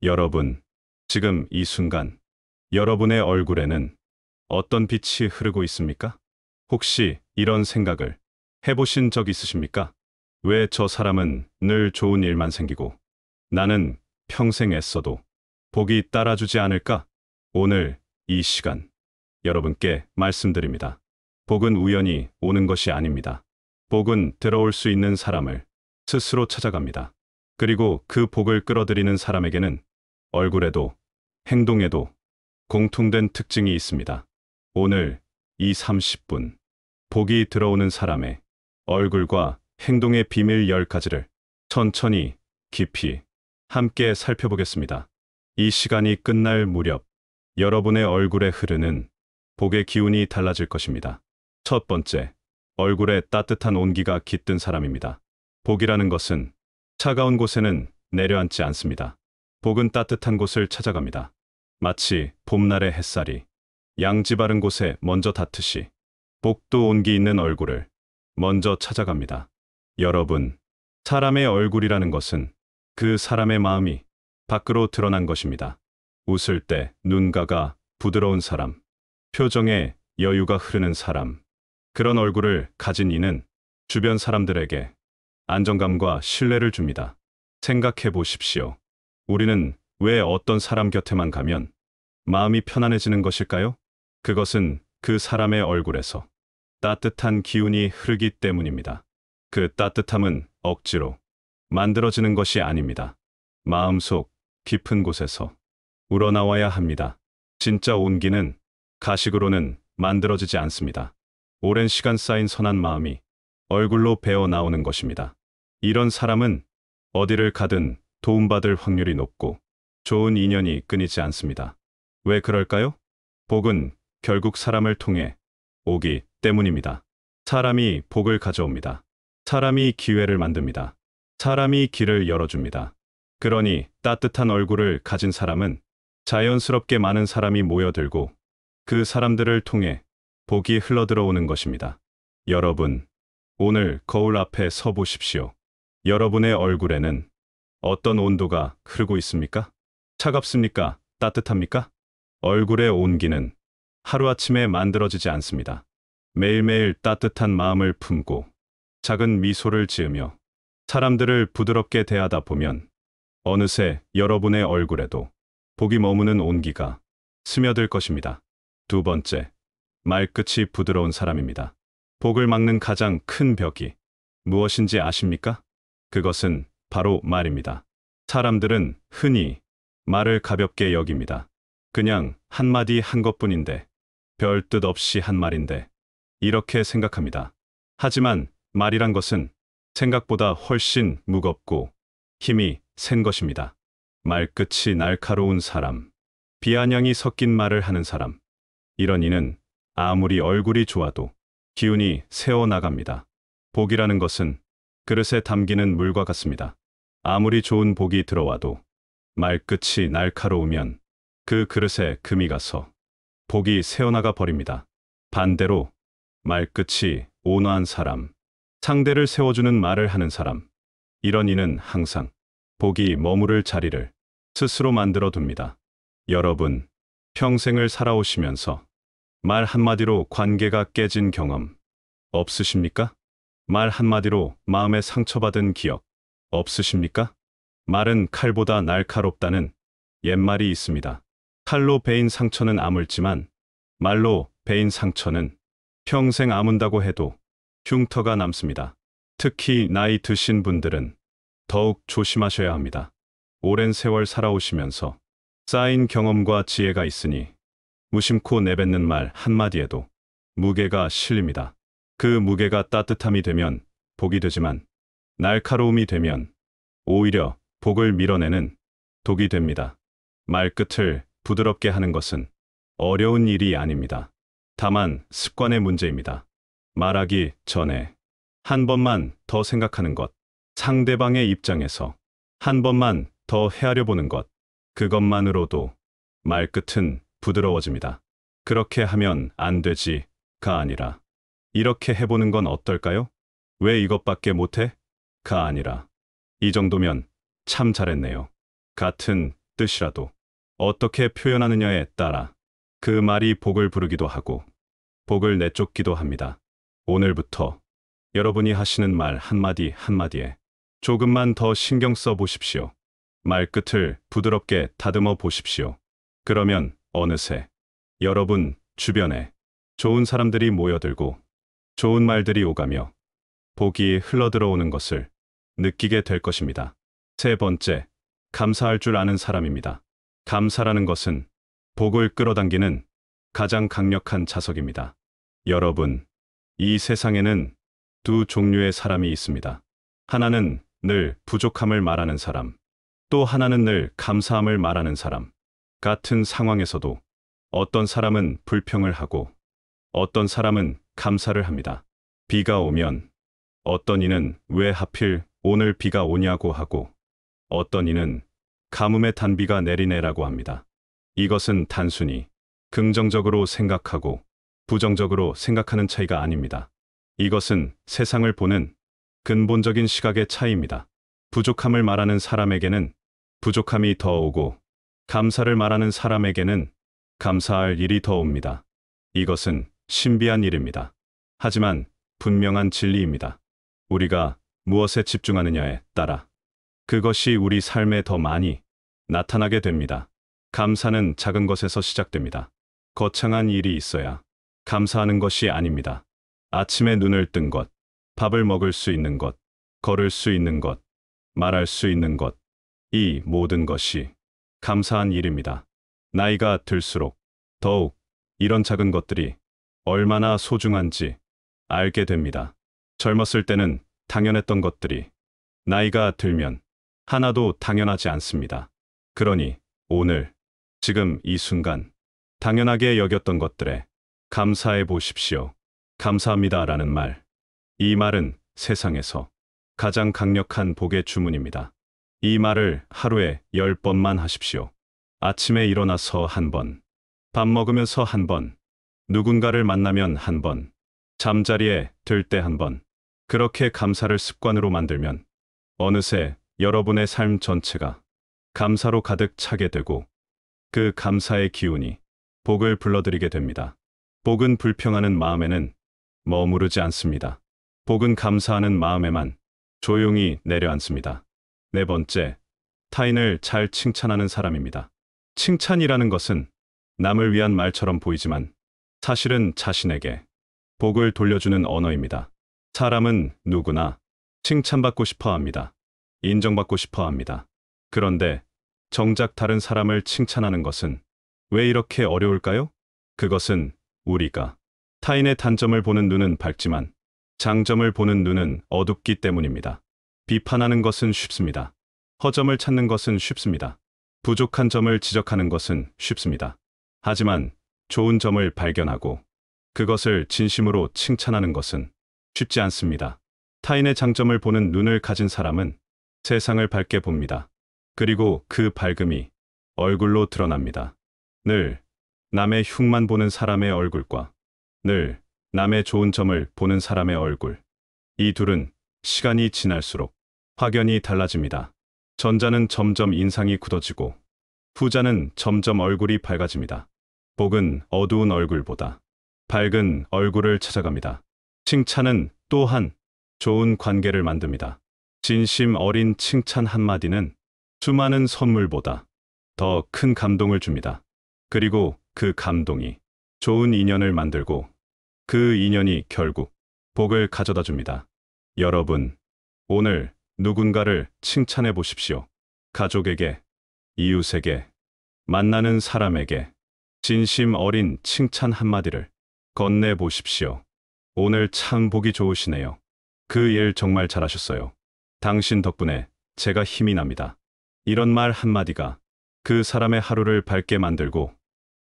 여러분, 지금 이 순간 여러분의 얼굴에는 어떤 빛이 흐르고 있습니까? 혹시 이런 생각을 해보신 적 있으십니까? 왜 저 사람은 늘 좋은 일만 생기고 나는 평생 애써도 복이 따라주지 않을까? 오늘 이 시간 여러분께 말씀드립니다. 복은 우연히 오는 것이 아닙니다. 복은 들어올 수 있는 사람을 스스로 찾아갑니다. 그리고 그 복을 끌어들이는 사람에게는 얼굴에도 행동에도 공통된 특징이 있습니다. 오늘 이 30분 복이 들어오는 사람의 얼굴과 행동의 비밀 10가지를 천천히 깊이 함께 살펴보겠습니다. 이 시간이 끝날 무렵 여러분의 얼굴에 흐르는 복의 기운이 달라질 것입니다. 첫 번째, 얼굴에 따뜻한 온기가 깃든 사람입니다. 복이라는 것은 차가운 곳에는 내려앉지 않습니다. 복은 따뜻한 곳을 찾아갑니다. 마치 봄날의 햇살이 양지 바른 곳에 먼저 닿듯이 복도 온기 있는 얼굴을 먼저 찾아갑니다. 여러분, 사람의 얼굴이라는 것은 그 사람의 마음이 밖으로 드러난 것입니다. 웃을 때 눈가가 부드러운 사람, 표정에 여유가 흐르는 사람, 그런 얼굴을 가진 이는 주변 사람들에게 안정감과 신뢰를 줍니다. 생각해 보십시오. 우리는 왜 어떤 사람 곁에만 가면 마음이 편안해지는 것일까요? 그것은 그 사람의 얼굴에서 따뜻한 기운이 흐르기 때문입니다. 그 따뜻함은 억지로 만들어지는 것이 아닙니다. 마음속 깊은 곳에서 우러나와야 합니다. 진짜 온기는 가식으로는 만들어지지 않습니다. 오랜 시간 쌓인 선한 마음이 얼굴로 배어 나오는 것입니다. 이런 사람은 어디를 가든 도움받을 확률이 높고 좋은 인연이 끊이지 않습니다. 왜 그럴까요? 복은 결국 사람을 통해 오기 때문입니다. 사람이 복을 가져옵니다. 사람이 기회를 만듭니다. 사람이 길을 열어줍니다. 그러니 따뜻한 얼굴을 가진 사람은 자연스럽게 많은 사람이 모여들고 그 사람들을 통해 복이 흘러들어오는 것입니다. 여러분, 오늘 거울 앞에 서 보십시오. 여러분의 얼굴에는 어떤 온도가 흐르고 있습니까? 차갑습니까? 따뜻합니까? 얼굴의 온기는 하루아침에 만들어지지 않습니다. 매일매일 따뜻한 마음을 품고 작은 미소를 지으며 사람들을 부드럽게 대하다 보면 어느새 여러분의 얼굴에도 복이 머무는 온기가 스며들 것입니다. 두 번째, 말끝이 부드러운 사람입니다. 복을 막는 가장 큰 벽이 무엇인지 아십니까? 그것은 바로 말입니다. 사람들은 흔히 말을 가볍게 여깁니다. 그냥 한마디 한 것뿐인데, 별 뜻 없이 한 말인데, 이렇게 생각합니다. 하지만 말이란 것은 생각보다 훨씬 무겁고 힘이 센 것입니다. 말끝이 날카로운 사람, 비아냥이 섞인 말을 하는 사람, 이런 이는 아무리 얼굴이 좋아도 기운이 새어나갑니다. 복이라는 것은 그릇에 담기는 물과 같습니다. 아무리 좋은 복이 들어와도 말끝이 날카로우면 그 그릇에 금이 가서 복이 새어나가 버립니다. 반대로 말끝이 온화한 사람, 상대를 세워주는 말을 하는 사람, 이런 이는 항상 복이 머무를 자리를 스스로 만들어 둡니다. 여러분, 평생을 살아오시면서 말 한마디로 관계가 깨진 경험 없으십니까? 말 한마디로 마음에 상처받은 기억 없으십니까? 말은 칼보다 날카롭다는 옛말이 있습니다. 칼로 베인 상처는 아물지만 말로 베인 상처는 평생 아문다고 해도 흉터가 남습니다. 특히 나이 드신 분들은 더욱 조심하셔야 합니다. 오랜 세월 살아오시면서 쌓인 경험과 지혜가 있으니 무심코 내뱉는 말 한마디에도 무게가 실립니다. 그 무게가 따뜻함이 되면 복이 되지만 날카로움이 되면 오히려 복을 밀어내는 독이 됩니다. 말끝을 부드럽게 하는 것은 어려운 일이 아닙니다. 다만 습관의 문제입니다. 말하기 전에 한 번만 더 생각하는 것, 상대방의 입장에서 한 번만 더 헤아려 보는 것, 그것만으로도 말끝은 부드러워집니다. 그렇게 하면 안 되지가 아니라 이렇게 해보는 건 어떨까요? 왜 이것밖에 못해? 가 아니라 이 정도면 참 잘했네요. 같은 뜻이라도 어떻게 표현하느냐에 따라 그 말이 복을 부르기도 하고 복을 내쫓기도 합니다. 오늘부터 여러분이 하시는 말 한마디 한마디에 조금만 더 신경 써 보십시오. 말끝을 부드럽게 다듬어 보십시오. 그러면 어느새 여러분 주변에 좋은 사람들이 모여들고 좋은 말들이 오가며 복이 흘러들어오는 것을 느끼게 될 것입니다. 세 번째, 감사할 줄 아는 사람입니다. 감사라는 것은 복을 끌어당기는 가장 강력한 자석입니다. 여러분, 이 세상에는 두 종류의 사람이 있습니다. 하나는 늘 부족함을 말하는 사람, 또 하나는 늘 감사함을 말하는 사람. 같은 상황에서도 어떤 사람은 불평을 하고 어떤 사람은 감사를 합니다. 비가 오면 어떤 이는 왜 하필 오늘 비가 오냐고 하고 어떤 이는 가뭄에 단비가 내리네라고 합니다. 이것은 단순히 긍정적으로 생각하고 부정적으로 생각하는 차이가 아닙니다. 이것은 세상을 보는 근본적인 시각의 차이입니다. 부족함을 말하는 사람에게는 부족함이 더 오고 감사를 말하는 사람에게는 감사할 일이 더 옵니다. 이것은 신비한 일입니다. 하지만 분명한 진리입니다. 우리가 무엇에 집중하느냐에 따라 그것이 우리 삶에 더 많이 나타나게 됩니다. 감사는 작은 것에서 시작됩니다. 거창한 일이 있어야 감사하는 것이 아닙니다. 아침에 눈을 뜬 것, 밥을 먹을 수 있는 것, 걸을 수 있는 것, 말할 수 있는 것, 이 모든 것이 감사한 일입니다. 나이가 들수록 더욱 이런 작은 것들이 얼마나 소중한지 알게 됩니다. 젊었을 때는 당연했던 것들이 나이가 들면 하나도 당연하지 않습니다. 그러니 오늘, 지금 이 순간 당연하게 여겼던 것들에 감사해 보십시오. 감사합니다라는 말. 이 말은 세상에서 가장 강력한 복의 주문입니다. 이 말을 하루에 10번만 하십시오. 아침에 일어나서 한 번, 밥 먹으면서 한 번, 누군가를 만나면 한 번, 잠자리에 들 때 한 번. 그렇게 감사를 습관으로 만들면 어느새 여러분의 삶 전체가 감사로 가득 차게 되고 그 감사의 기운이 복을 불러들이게 됩니다. 복은 불평하는 마음에는 머무르지 않습니다. 복은 감사하는 마음에만 조용히 내려앉습니다. 네 번째, 타인을 잘 칭찬하는 사람입니다. 칭찬이라는 것은 남을 위한 말처럼 보이지만 사실은 자신에게 복을 돌려주는 언어입니다. 사람은 누구나 칭찬받고 싶어 합니다. 인정받고 싶어 합니다. 그런데 정작 다른 사람을 칭찬하는 것은 왜 이렇게 어려울까요? 그것은 우리가 타인의 단점을 보는 눈은 밝지만 장점을 보는 눈은 어둡기 때문입니다. 비판하는 것은 쉽습니다. 허점을 찾는 것은 쉽습니다. 부족한 점을 지적하는 것은 쉽습니다. 하지만 좋은 점을 발견하고 그것을 진심으로 칭찬하는 것은 쉽지 않습니다. 타인의 장점을 보는 눈을 가진 사람은 세상을 밝게 봅니다. 그리고 그 밝음이 얼굴로 드러납니다. 늘 남의 흉만 보는 사람의 얼굴과 늘 남의 좋은 점을 보는 사람의 얼굴. 이 둘은 시간이 지날수록 확연히 달라집니다. 전자는 점점 인상이 굳어지고 후자는 점점 얼굴이 밝아집니다. 복은 어두운 얼굴보다 밝은 얼굴을 찾아갑니다. 칭찬은 또한 좋은 관계를 만듭니다. 진심 어린 칭찬 한마디는 수많은 선물보다 더 큰 감동을 줍니다. 그리고 그 감동이 좋은 인연을 만들고 그 인연이 결국 복을 가져다 줍니다. 여러분, 오늘 누군가를 칭찬해 보십시오. 가족에게, 이웃에게, 만나는 사람에게 진심 어린 칭찬 한마디를 건네 보십시오. 오늘 참 보기 좋으시네요. 그 일 정말 잘하셨어요. 당신 덕분에 제가 힘이 납니다. 이런 말 한마디가 그 사람의 하루를 밝게 만들고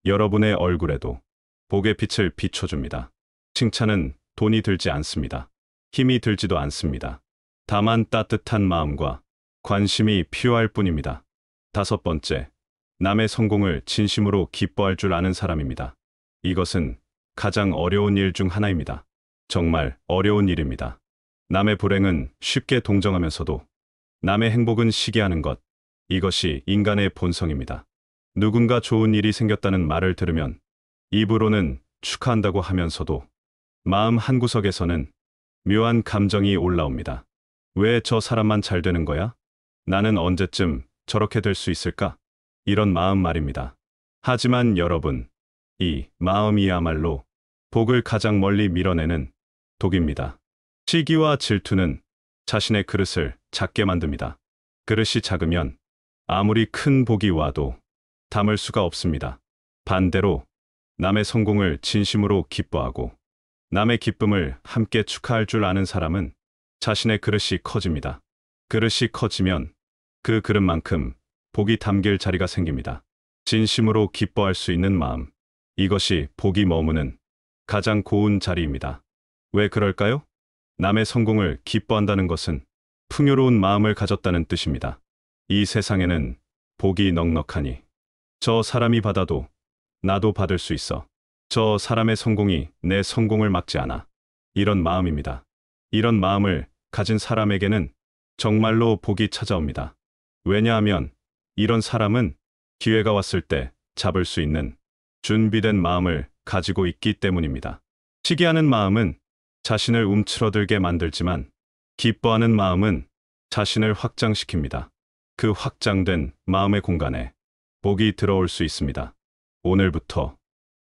여러분의 얼굴에도 복의 빛을 비춰줍니다. 칭찬은 돈이 들지 않습니다. 힘이 들지도 않습니다. 다만 따뜻한 마음과 관심이 필요할 뿐입니다. 다섯 번째, 남의 성공을 진심으로 기뻐할 줄 아는 사람입니다. 이것은 가장 어려운 일 중 하나입니다. 정말 어려운 일입니다. 남의 불행은 쉽게 동정하면서도 남의 행복은 시기하는 것, 이것이 인간의 본성입니다. 누군가 좋은 일이 생겼다는 말을 들으면 입으로는 축하한다고 하면서도 마음 한구석에서는 묘한 감정이 올라옵니다. 왜 저 사람만 잘 되는 거야? 나는 언제쯤 저렇게 될 수 있을까? 이런 마음 말입니다. 하지만 여러분, 이 마음이야말로 복을 가장 멀리 밀어내는 독입니다. 시기와 질투는 자신의 그릇을 작게 만듭니다. 그릇이 작으면 아무리 큰 복이 와도 담을 수가 없습니다. 반대로 남의 성공을 진심으로 기뻐하고 남의 기쁨을 함께 축하할 줄 아는 사람은 자신의 그릇이 커집니다. 그릇이 커지면 그 그릇만큼 복이 담길 자리가 생깁니다. 진심으로 기뻐할 수 있는 마음, 이것이 복이 머무는 가장 고운 자리입니다. 왜 그럴까요? 남의 성공을 기뻐한다는 것은 풍요로운 마음을 가졌다는 뜻입니다. 이 세상에는 복이 넉넉하니 저 사람이 받아도 나도 받을 수 있어. 저 사람의 성공이 내 성공을 막지 않아. 이런 마음입니다. 이런 마음을 가진 사람에게는 정말로 복이 찾아옵니다. 왜냐하면 이런 사람은 기회가 왔을 때 잡을 수 있는 준비된 마음을 가지고 있기 때문입니다. 시기하는 마음은 자신을 움츠러들게 만들지만 기뻐하는 마음은 자신을 확장시킵니다. 그 확장된 마음의 공간에 복이 들어올 수 있습니다. 오늘부터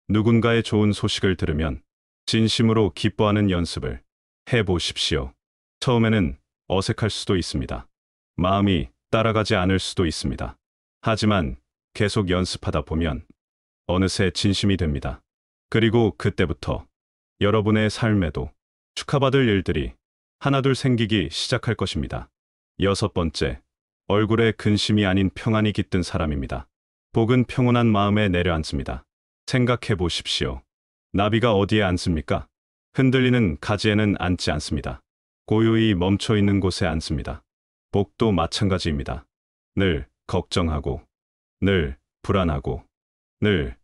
누군가의 좋은 소식을 들으면 진심으로 기뻐하는 연습을 해보십시오. 처음에는 어색할 수도 있습니다. 마음이 따라가지 않을 수도 있습니다. 하지만 계속 연습하다 보면 어느새 진심이 됩니다. 그리고 그때부터 여러분의 삶에도 축하받을 일들이 하나둘 생기기 시작할 것입니다. 6번째, 얼굴에 근심이 아닌 평안이 깃든 사람입니다. 복은 평온한 마음에 내려앉습니다. 생각해 보십시오. 나비가 어디에 앉습니까? 흔들리는 가지에는 앉지 않습니다. 고요히 멈춰 있는 곳에 앉습니다. 복도 마찬가지입니다. 늘 걱정하고, 늘 불안하고, 늘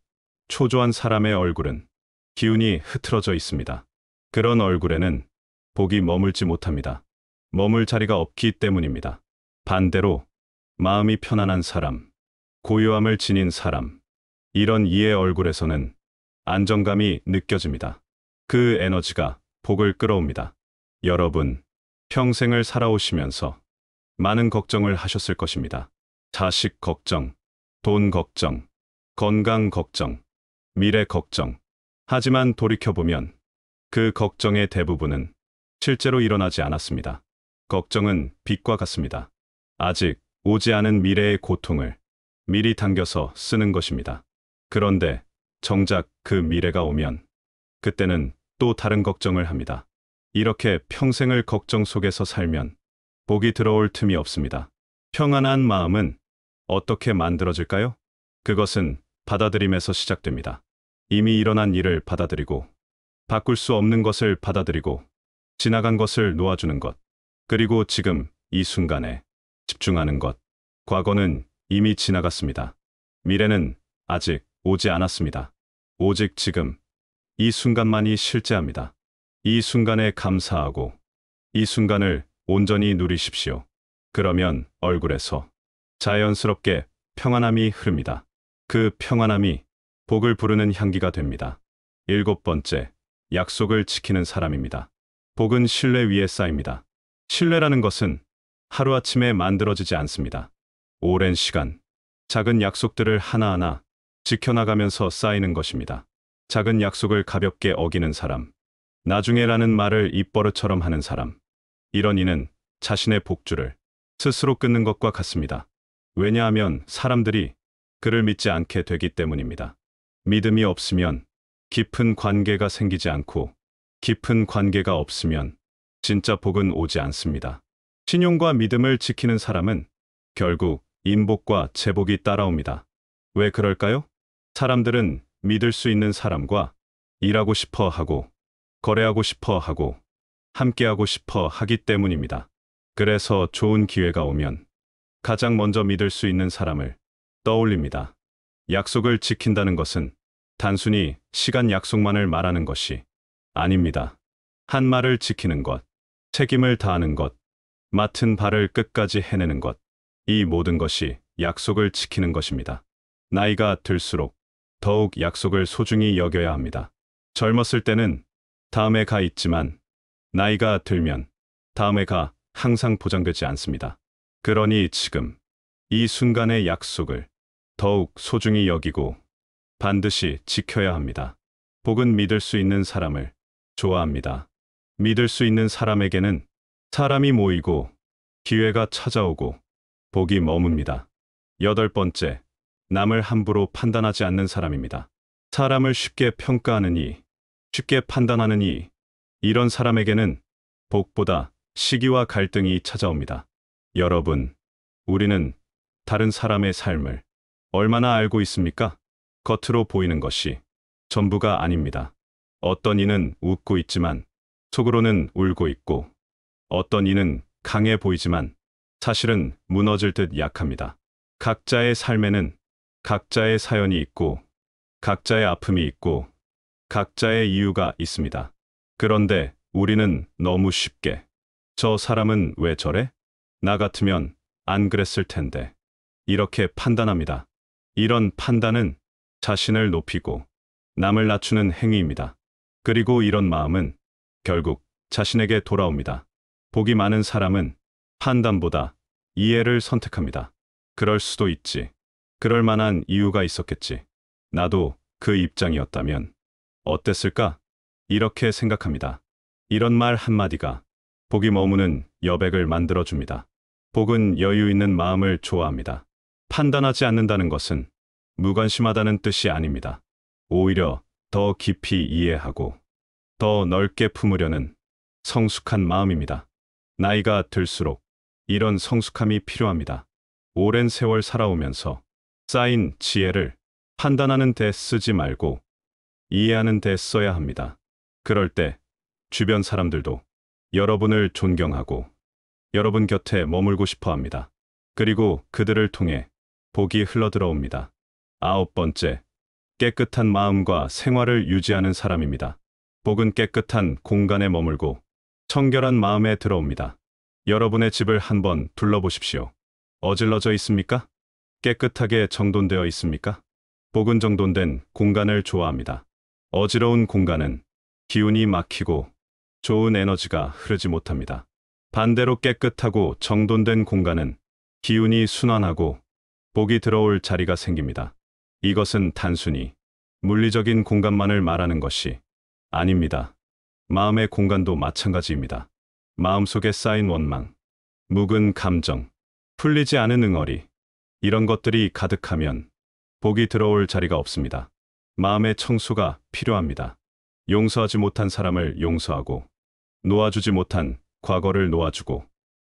초조한 사람의 얼굴은 기운이 흐트러져 있습니다. 그런 얼굴에는 복이 머물지 못합니다. 머물 자리가 없기 때문입니다. 반대로 마음이 편안한 사람, 고요함을 지닌 사람, 이런 이의 얼굴에서는 안정감이 느껴집니다. 그 에너지가 복을 끌어옵니다. 여러분, 평생을 살아오시면서 많은 걱정을 하셨을 것입니다. 자식 걱정, 돈 걱정, 건강 걱정, 미래 걱정. 하지만 돌이켜보면 그 걱정의 대부분은 실제로 일어나지 않았습니다. 걱정은 빛과 같습니다. 아직 오지 않은 미래의 고통을 미리 당겨서 쓰는 것입니다. 그런데 정작 그 미래가 오면 그때는 또 다른 걱정을 합니다. 이렇게 평생을 걱정 속에서 살면 복이 들어올 틈이 없습니다. 평안한 마음은 어떻게 만들어질까요? 그것은 받아들임에서 시작됩니다. 이미 일어난 일을 받아들이고, 바꿀 수 없는 것을 받아들이고, 지나간 것을 놓아주는 것, 그리고 지금 이 순간에 집중하는 것. 과거는 이미 지나갔습니다. 미래는 아직 오지 않았습니다. 오직 지금, 이 순간만이 실제합니다. 이 순간에 감사하고, 이 순간을 온전히 누리십시오. 그러면 얼굴에서 자연스럽게 평안함이 흐릅니다. 그 평안함이 복을 부르는 향기가 됩니다. 7번째, 약속을 지키는 사람입니다. 복은 신뢰 위에 쌓입니다. 신뢰라는 것은 하루아침에 만들어지지 않습니다. 오랜 시간, 작은 약속들을 하나하나 지켜나가면서 쌓이는 것입니다. 작은 약속을 가볍게 어기는 사람, 나중에라는 말을 입버릇처럼 하는 사람, 이런 이는 자신의 복주를 스스로 끊는 것과 같습니다. 왜냐하면 사람들이 그를 믿지 않게 되기 때문입니다. 믿음이 없으면 깊은 관계가 생기지 않고, 깊은 관계가 없으면 진짜 복은 오지 않습니다. 신용과 믿음을 지키는 사람은 결국 인복과 제복이 따라옵니다. 왜 그럴까요? 사람들은 믿을 수 있는 사람과 일하고 싶어 하고, 거래하고 싶어 하고, 함께하고 싶어 하기 때문입니다. 그래서 좋은 기회가 오면 가장 먼저 믿을 수 있는 사람을 떠올립니다. 약속을 지킨다는 것은 단순히 시간 약속만을 말하는 것이 아닙니다. 한 말을 지키는 것, 책임을 다하는 것, 맡은 바를 끝까지 해내는 것, 이 모든 것이 약속을 지키는 것입니다. 나이가 들수록 더욱 약속을 소중히 여겨야 합니다. 젊었을 때는 다음에 가 있지만 나이가 들면 다음에 가 항상 보장되지 않습니다. 그러니 지금 이 순간의 약속을 더욱 소중히 여기고 반드시 지켜야 합니다. 복은 믿을 수 있는 사람을 좋아합니다. 믿을 수 있는 사람에게는 사람이 모이고 기회가 찾아오고 복이 머뭅니다. 여덟 번째, 남을 함부로 판단하지 않는 사람입니다. 사람을 쉽게 평가하느니, 쉽게 판단하느니, 이런 사람에게는 복보다 시기와 갈등이 찾아옵니다. 여러분, 우리는 다른 사람의 삶을 얼마나 알고 있습니까? 겉으로 보이는 것이 전부가 아닙니다. 어떤 이는 웃고 있지만 속으로는 울고 있고, 어떤 이는 강해 보이지만 사실은 무너질 듯 약합니다. 각자의 삶에는 각자의 사연이 있고, 각자의 아픔이 있고, 각자의 이유가 있습니다. 그런데 우리는 너무 쉽게 저 사람은 왜 저래? 나 같으면 안 그랬을 텐데. 이렇게 판단합니다. 이런 판단은 자신을 높이고 남을 낮추는 행위입니다. 그리고 이런 마음은 결국 자신에게 돌아옵니다. 복이 많은 사람은 판단보다 이해를 선택합니다. 그럴 수도 있지. 그럴 만한 이유가 있었겠지. 나도 그 입장이었다면 어땠을까? 이렇게 생각합니다. 이런 말 한마디가 복이 머무는 여백을 만들어줍니다. 복은 여유 있는 마음을 좋아합니다. 판단하지 않는다는 것은 무관심하다는 뜻이 아닙니다. 오히려 더 깊이 이해하고 더 넓게 품으려는 성숙한 마음입니다. 나이가 들수록 이런 성숙함이 필요합니다. 오랜 세월 살아오면서 쌓인 지혜를 판단하는 데 쓰지 말고 이해하는 데 써야 합니다. 그럴 때 주변 사람들도 여러분을 존경하고 여러분 곁에 머물고 싶어 합니다. 그리고 그들을 통해 복이 흘러들어옵니다. 아홉 번째, 깨끗한 마음과 생활을 유지하는 사람입니다. 복은 깨끗한 공간에 머물고 청결한 마음에 들어옵니다. 여러분의 집을 한번 둘러보십시오. 어질러져 있습니까? 깨끗하게 정돈되어 있습니까? 복은 정돈된 공간을 좋아합니다. 어지러운 공간은 기운이 막히고 좋은 에너지가 흐르지 못합니다. 반대로 깨끗하고 정돈된 공간은 기운이 순환하고 복이 들어올 자리가 생깁니다. 이것은 단순히 물리적인 공간만을 말하는 것이 아닙니다. 마음의 공간도 마찬가지입니다. 마음속에 쌓인 원망, 묵은 감정, 풀리지 않은 응어리, 이런 것들이 가득하면 복이 들어올 자리가 없습니다. 마음의 청소가 필요합니다. 용서하지 못한 사람을 용서하고, 놓아주지 못한 과거를 놓아주고,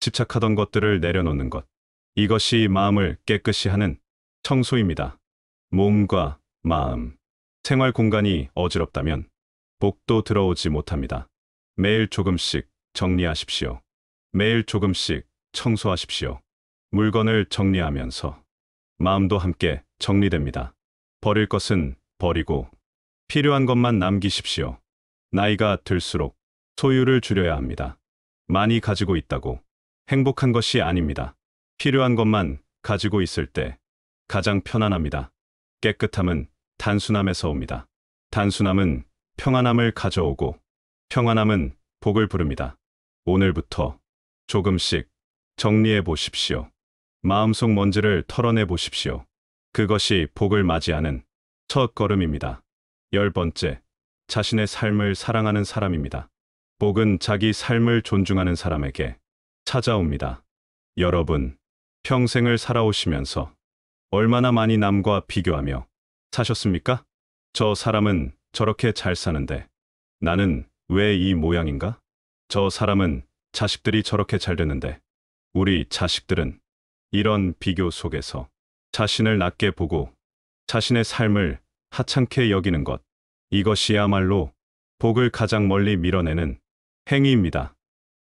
집착하던 것들을 내려놓는 것. 이것이 마음을 깨끗이 하는 청소입니다. 몸과 마음, 생활 공간이 어지럽다면 복도 들어오지 못합니다. 매일 조금씩 정리하십시오. 매일 조금씩 청소하십시오. 물건을 정리하면서 마음도 함께 정리됩니다. 버릴 것은 버리고 필요한 것만 남기십시오. 나이가 들수록 소유를 줄여야 합니다. 많이 가지고 있다고 행복한 것이 아닙니다. 필요한 것만 가지고 있을 때 가장 편안합니다. 깨끗함은 단순함에서 옵니다. 단순함은 평안함을 가져오고 평안함은 복을 부릅니다. 오늘부터 조금씩 정리해 보십시오. 마음속 먼지를 털어내 보십시오. 그것이 복을 맞이하는 첫 걸음입니다. 열 번째, 자신의 삶을 사랑하는 사람입니다. 복은 자기 삶을 존중하는 사람에게 찾아옵니다. 여러분, 평생을 살아오시면서 얼마나 많이 남과 비교하며 사셨습니까? 저 사람은 저렇게 잘 사는데 나는 왜 이 모양인가? 저 사람은 자식들이 저렇게 잘 됐는데 우리 자식들은, 이런 비교 속에서 자신을 낮게 보고 자신의 삶을 하찮게 여기는 것, 이것이야말로 복을 가장 멀리 밀어내는 행위입니다.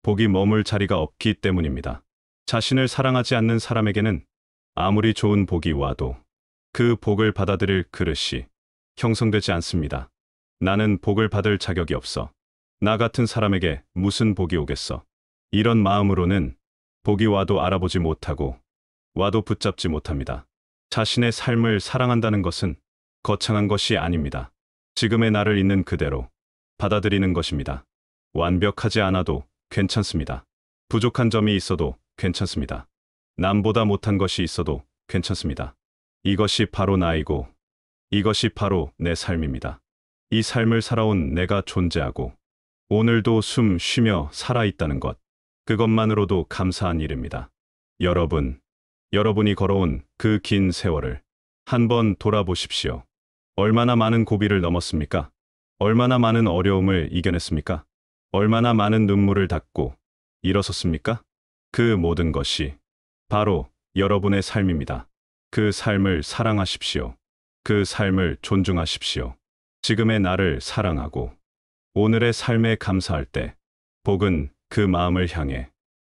복이 머물 자리가 없기 때문입니다. 자신을 사랑하지 않는 사람에게는 아무리 좋은 복이 와도 그 복을 받아들일 그릇이 형성되지 않습니다. 나는 복을 받을 자격이 없어. 나 같은 사람에게 무슨 복이 오겠어. 이런 마음으로는 복이 와도 알아보지 못하고 와도 붙잡지 못합니다. 자신의 삶을 사랑한다는 것은 거창한 것이 아닙니다. 지금의 나를 있는 그대로 받아들이는 것입니다. 완벽하지 않아도 괜찮습니다. 부족한 점이 있어도 괜찮습니다. 남보다 못한 것이 있어도 괜찮습니다. 이것이 바로 나이고 이것이 바로 내 삶입니다. 이 삶을 살아온 내가 존재하고 오늘도 숨 쉬며 살아있다는 것, 그것만으로도 감사한 일입니다. 여러분이 걸어온 그 긴 세월을 한번 돌아보십시오. 얼마나 많은 고비를 넘었습니까? 얼마나 많은 어려움을 이겨냈습니까? 얼마나 많은 눈물을 닦고 일어섰습니까? 그 모든 것이 바로 여러분의 삶입니다. 그 삶을 사랑하십시오. 그 삶을 존중하십시오. 지금의 나를 사랑하고 오늘의 삶에 감사할 때 복은 그 마음을 향해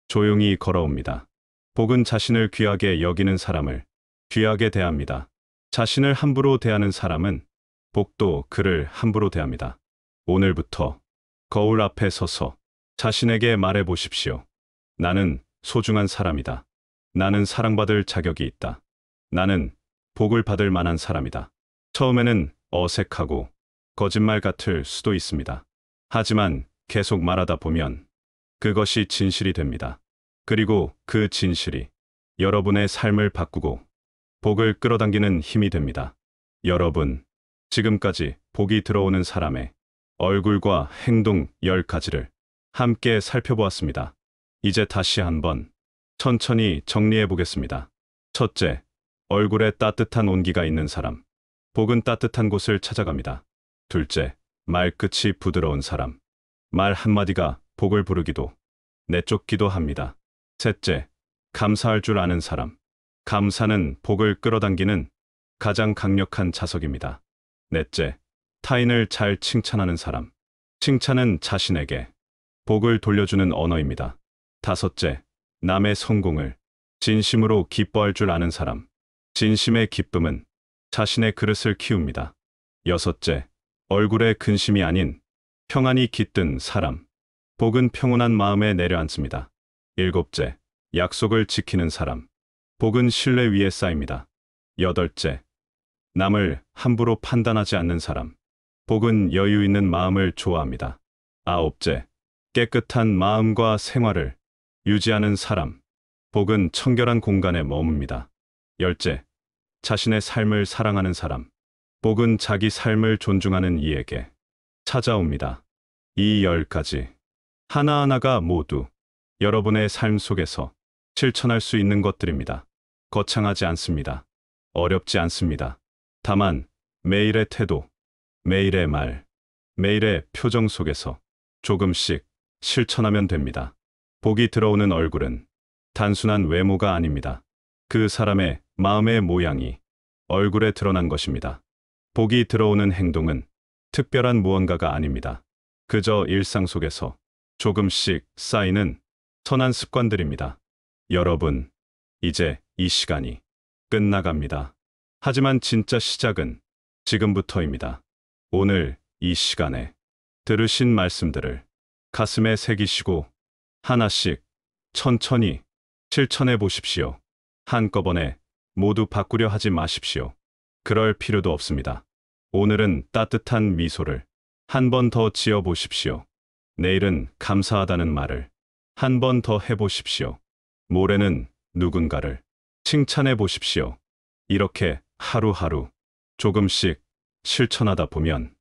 조용히 걸어옵니다. 복은 자신을 귀하게 여기는 사람을 귀하게 대합니다. 자신을 함부로 대하는 사람은 복도 그를 함부로 대합니다. 오늘부터 거울 앞에 서서 자신에게 말해 보십시오. 나는 소중한 사람이다. 나는 사랑받을 자격이 있다. 나는 복을 받을 만한 사람이다. 처음에는 어색하고 거짓말 같을 수도 있습니다. 하지만 계속 말하다 보면 그것이 진실이 됩니다. 그리고 그 진실이 여러분의 삶을 바꾸고 복을 끌어당기는 힘이 됩니다. 여러분, 지금까지 복이 들어오는 사람의 얼굴과 행동 10가지를 함께 살펴보았습니다. 이제 다시 한번 천천히 정리해 보겠습니다. 첫째, 얼굴에 따뜻한 온기가 있는 사람. 복은 따뜻한 곳을 찾아갑니다. 둘째, 말끝이 부드러운 사람. 말 한마디가 복을 부르기도 내쫓기도 합니다. 셋째, 감사할 줄 아는 사람. 감사는 복을 끌어당기는 가장 강력한 자석입니다. 넷째, 타인을 잘 칭찬하는 사람. 칭찬은 자신에게 복을 돌려주는 언어입니다. 다섯째, 남의 성공을 진심으로 기뻐할 줄 아는 사람. 진심의 기쁨은 자신의 그릇을 키웁니다. 여섯째, 얼굴에 근심이 아닌 평안이 깃든 사람. 복은 평온한 마음에 내려앉습니다. 일곱째, 약속을 지키는 사람. 복은 신뢰 위에 쌓입니다. 여덟째, 남을 함부로 판단하지 않는 사람. 복은 여유 있는 마음을 좋아합니다. 아홉째, 깨끗한 마음과 생활을 유지하는 사람. 복은 청결한 공간에 머뭅니다. 열째, 자신의 삶을 사랑하는 사람. 복은 자기 삶을 존중하는 이에게 찾아옵니다. 이 10가지 하나하나가 모두 여러분의 삶 속에서 실천할 수 있는 것들입니다. 거창하지 않습니다. 어렵지 않습니다. 다만 매일의 태도, 매일의 말, 매일의 표정 속에서 조금씩 실천하면 됩니다. 복이 들어오는 얼굴은 단순한 외모가 아닙니다. 그 사람의 마음의 모양이 얼굴에 드러난 것입니다. 복이 들어오는 행동은 특별한 무언가가 아닙니다. 그저 일상 속에서 조금씩 쌓이는 선한 습관들입니다. 여러분, 이제 이 시간이 끝나갑니다. 하지만 진짜 시작은 지금부터입니다. 오늘 이 시간에 들으신 말씀들을 가슴에 새기시고 하나씩 천천히 실천해 보십시오. 한꺼번에 모두 바꾸려 하지 마십시오. 그럴 필요도 없습니다. 오늘은 따뜻한 미소를 한 번 더 지어 보십시오. 내일은 감사하다는 말을 한 번 더 해보십시오. 모레는 누군가를 칭찬해 보십시오. 이렇게 하루하루 조금씩 실천하다 보면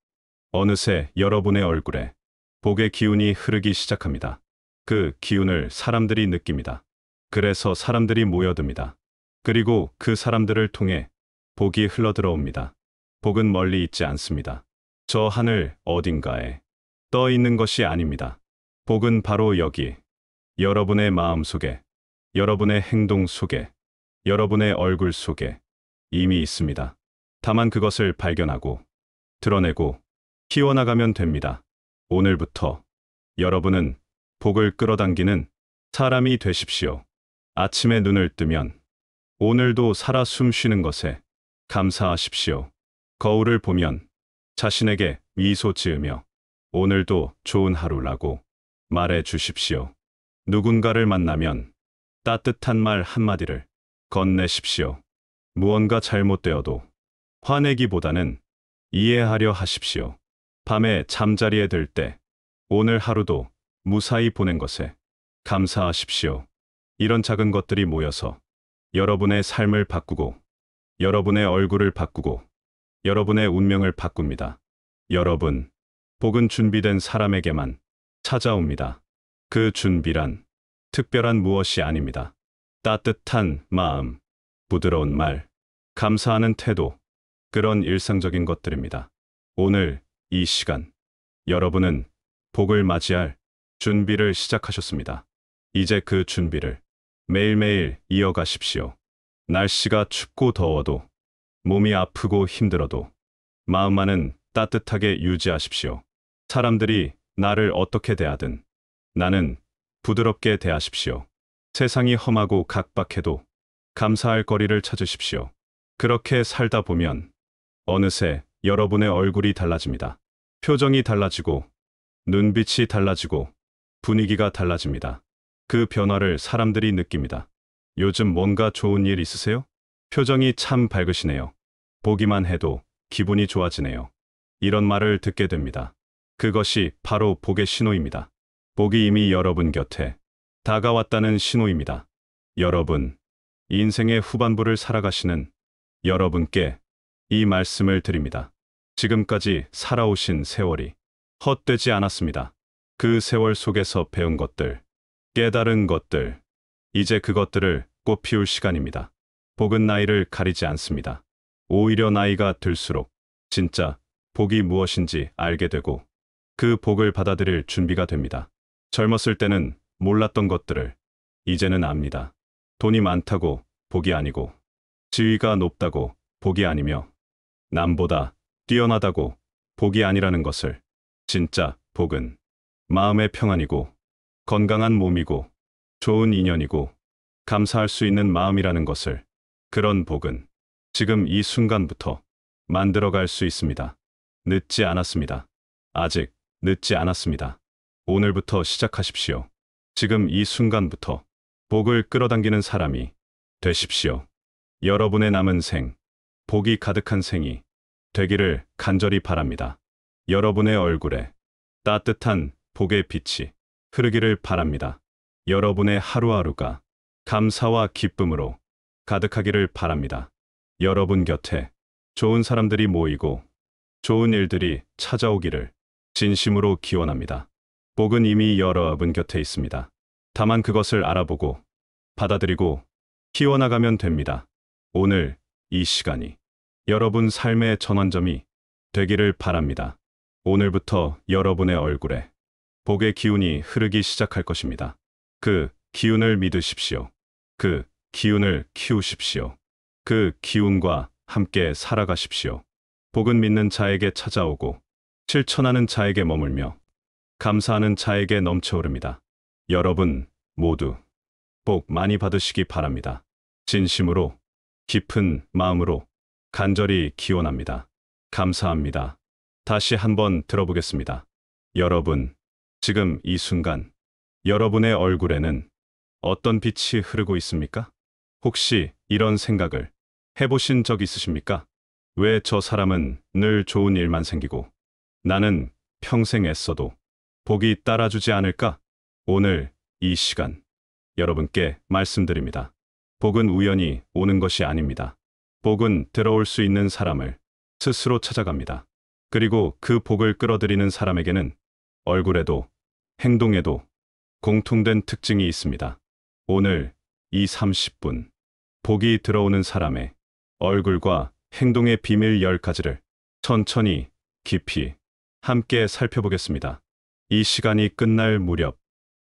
어느새 여러분의 얼굴에 복의 기운이 흐르기 시작합니다. 그 기운을 사람들이 느낍니다. 그래서 사람들이 모여듭니다. 그리고 그 사람들을 통해 복이 흘러들어옵니다. 복은 멀리 있지 않습니다. 저 하늘 어딘가에 떠 있는 것이 아닙니다. 복은 바로 여기, 여러분의 마음 속에, 여러분의 행동 속에, 여러분의 얼굴 속에 이미 있습니다. 다만 그것을 발견하고 드러내고 키워나가면 됩니다. 오늘부터 여러분은 복을 끌어당기는 사람이 되십시오. 아침에 눈을 뜨면 오늘도 살아 숨 쉬는 것에 감사하십시오. 거울을 보면 자신에게 미소 지으며 오늘도 좋은 하루라고 말해 주십시오. 누군가를 만나면 따뜻한 말 한마디를 건네십시오. 무언가 잘못되어도 화내기보다는 이해하려 하십시오. 밤에 잠자리에 들 때 오늘 하루도 무사히 보낸 것에 감사하십시오. 이런 작은 것들이 모여서 여러분의 삶을 바꾸고 여러분의 얼굴을 바꾸고 여러분의 운명을 바꿉니다. 여러분, 복은 준비된 사람에게만 찾아옵니다. 그 준비란 특별한 무엇이 아닙니다. 따뜻한 마음, 부드러운 말, 감사하는 태도, 그런 일상적인 것들입니다. 오늘 이 시간, 여러분은 복을 맞이할 준비를 시작하셨습니다. 이제 그 준비를 매일매일 이어가십시오. 날씨가 춥고 더워도, 몸이 아프고 힘들어도, 마음만은 따뜻하게 유지하십시오. 사람들이 나를 어떻게 대하든 나는 부드럽게 대하십시오. 세상이 험하고 각박해도 감사할 거리를 찾으십시오. 그렇게 살다 보면 어느새 여러분의 얼굴이 달라집니다. 표정이 달라지고 눈빛이 달라지고 분위기가 달라집니다. 그 변화를 사람들이 느낍니다. 요즘 뭔가 좋은 일 있으세요? 표정이 참 밝으시네요. 보기만 해도 기분이 좋아지네요. 이런 말을 듣게 됩니다. 그것이 바로 복의 신호입니다. 복이 이미 여러분 곁에 다가왔다는 신호입니다. 여러분, 인생의 후반부를 살아가시는 여러분께 이 말씀을 드립니다. 지금까지 살아오신 세월이 헛되지 않았습니다. 그 세월 속에서 배운 것들, 깨달은 것들, 이제 그것들을 꽃피울 시간입니다. 복은 나이를 가리지 않습니다. 오히려 나이가 들수록 진짜 복이 무엇인지 알게 되고 그 복을 받아들일 준비가 됩니다. 젊었을 때는 몰랐던 것들을 이제는 압니다. 돈이 많다고 복이 아니고, 지위가 높다고 복이 아니며, 남보다 뛰어나다고 복이 아니라는 것을. 진짜 복은 마음의 평안이고, 건강한 몸이고, 좋은 인연이고, 감사할 수 있는 마음이라는 것을. 그런 복은 지금 이 순간부터 만들어갈 수 있습니다. 늦지 않았습니다. 아직 늦지 않았습니다. 오늘부터 시작하십시오. 지금 이 순간부터 복을 끌어당기는 사람이 되십시오. 여러분의 남은 생, 복이 가득한 생이 되기를 간절히 바랍니다. 여러분의 얼굴에 따뜻한 복의 빛이 흐르기를 바랍니다. 여러분의 하루하루가 감사와 기쁨으로 가득하기를 바랍니다. 여러분 곁에 좋은 사람들이 모이고 좋은 일들이 찾아오기를 진심으로 기원합니다. 복은 이미 여러분 곁에 있습니다. 다만 그것을 알아보고 받아들이고 키워나가면 됩니다. 오늘 이 시간이 여러분 삶의 전환점이 되기를 바랍니다. 오늘부터 여러분의 얼굴에 복의 기운이 흐르기 시작할 것입니다. 그 기운을 믿으십시오. 그 기운을 키우십시오. 그 기운과 함께 살아가십시오. 복은 믿는 자에게 찾아오고 실천하는 자에게 머물며 감사하는 자에게 넘쳐흐릅니다. 여러분 모두 복 많이 받으시기 바랍니다. 진심으로 깊은 마음으로 간절히 기원합니다. 감사합니다. 다시 한번 들어보겠습니다. 여러분, 지금 이 순간 여러분의 얼굴에는 어떤 빛이 흐르고 있습니까? 혹시 이런 생각을 해보신 적 있으십니까? 왜 저 사람은 늘 좋은 일만 생기고 나는 평생 애써도 복이 따라주지 않을까? 오늘 이 시간 여러분께 말씀드립니다. 복은 우연히 오는 것이 아닙니다. 복은 들어올 수 있는 사람을 스스로 찾아갑니다. 그리고 그 복을 끌어들이는 사람에게는 얼굴에도 행동에도 공통된 특징이 있습니다. 오늘 이 30분 복이 들어오는 사람의 얼굴과 행동의 비밀 10가지를 천천히 깊이 함께 살펴보겠습니다. 이 시간이 끝날 무렵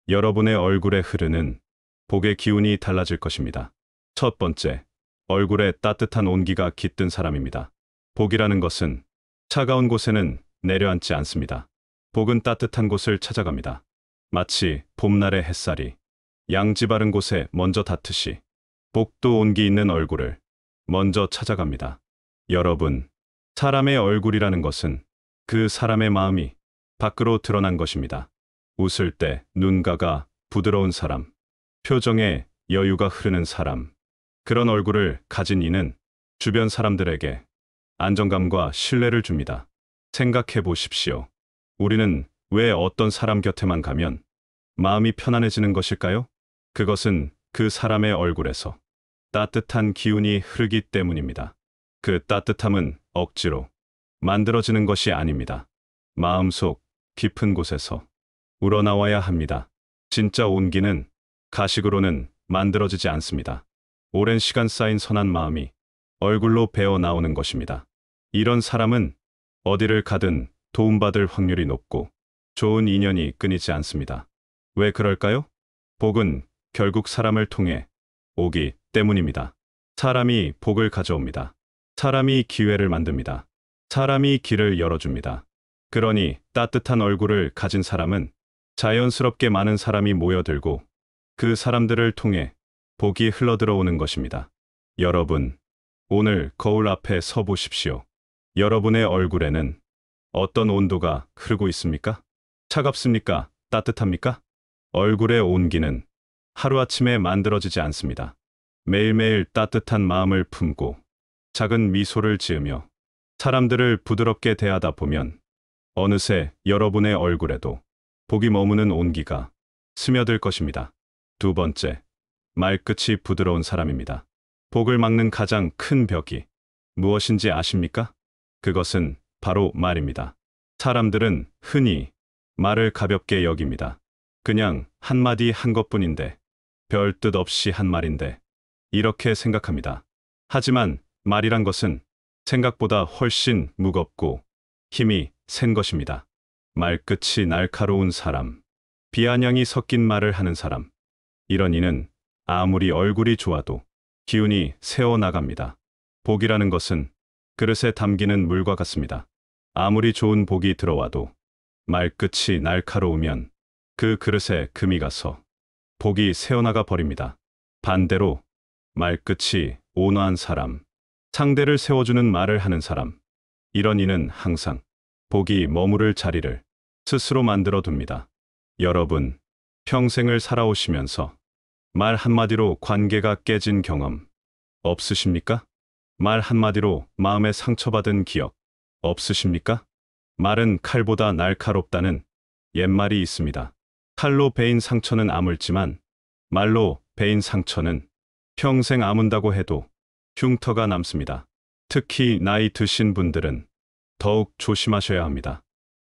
여러분의 얼굴에 흐르는 복의 기운이 달라질 것입니다. 첫 번째, 얼굴에 따뜻한 온기가 깃든 사람입니다. 복이라는 것은 차가운 곳에는 내려앉지 않습니다. 복은 따뜻한 곳을 찾아갑니다. 마치 봄날의 햇살이 양지 바른 곳에 먼저 닿듯이 복도 온기 있는 얼굴을 먼저 찾아갑니다. 여러분, 사람의 얼굴이라는 것은 그 사람의 마음이 밖으로 드러난 것입니다. 웃을 때 눈가가 부드러운 사람, 표정에 여유가 흐르는 사람, 그런 얼굴을 가진 이는 주변 사람들에게 안정감과 신뢰를 줍니다. 생각해 보십시오. 우리는 왜 어떤 사람 곁에만 가면 마음이 편안해지는 것일까요? 그것은 그 사람의 얼굴에서 따뜻한 기운이 흐르기 때문입니다. 그 따뜻함은 억지로 만들어지는 것이 아닙니다. 마음속 깊은 곳에서 우러나와야 합니다. 진짜 온기는 가식으로는 만들어지지 않습니다. 오랜 시간 쌓인 선한 마음이 얼굴로 배어 나오는 것입니다. 이런 사람은 어디를 가든 도움받을 확률이 높고 좋은 인연이 끊이지 않습니다. 왜 그럴까요? 복은 결국 사람을 통해 오기 때문입니다. 사람이 복을 가져옵니다. 사람이 기회를 만듭니다. 사람이 길을 열어줍니다. 그러니 따뜻한 얼굴을 가진 사람은 자연스럽게 많은 사람이 모여들고 그 사람들을 통해 복이 흘러들어오는 것입니다. 여러분, 오늘 거울 앞에 서 보십시오. 여러분의 얼굴에는 어떤 온도가 흐르고 있습니까? 차갑습니까? 따뜻합니까? 얼굴의 온기는 하루아침에 만들어지지 않습니다. 매일매일 따뜻한 마음을 품고 작은 미소를 지으며 사람들을 부드럽게 대하다 보면 어느새 여러분의 얼굴에도 복이 머무는 온기가 스며들 것입니다. 두 번째, 말끝이 부드러운 사람입니다. 복을 막는 가장 큰 벽이 무엇인지 아십니까? 그것은 바로 말입니다. 사람들은 흔히 말을 가볍게 여깁니다. 그냥 한마디 한 것뿐인데, 별 뜻 없이 한 말인데, 이렇게 생각합니다. 하지만 말이란 것은 생각보다 훨씬 무겁고 힘이 센 것입니다. 말끝이 날카로운 사람, 비아냥이 섞인 말을 하는 사람, 이런 이는 아무리 얼굴이 좋아도 기운이 새어나갑니다. 복이라는 것은 그릇에 담기는 물과 같습니다. 아무리 좋은 복이 들어와도 말끝이 날카로우면 그 그릇에 금이 가서 복이 새어나가 버립니다. 반대로 말끝이 온화한 사람, 상대를 세워주는 말을 하는 사람, 이런 이는 항상 복이 머무를 자리를 스스로 만들어 둡니다. 여러분, 평생을 살아오시면서 말 한마디로 관계가 깨진 경험 없으십니까? 말 한마디로 마음에 상처받은 기억 없으십니까? 말은 칼보다 날카롭다는 옛말이 있습니다. 칼로 베인 상처는 아물지만 말로 베인 상처는 평생 아문다고 해도 흉터가 남습니다. 특히 나이 드신 분들은 더욱 조심하셔야 합니다.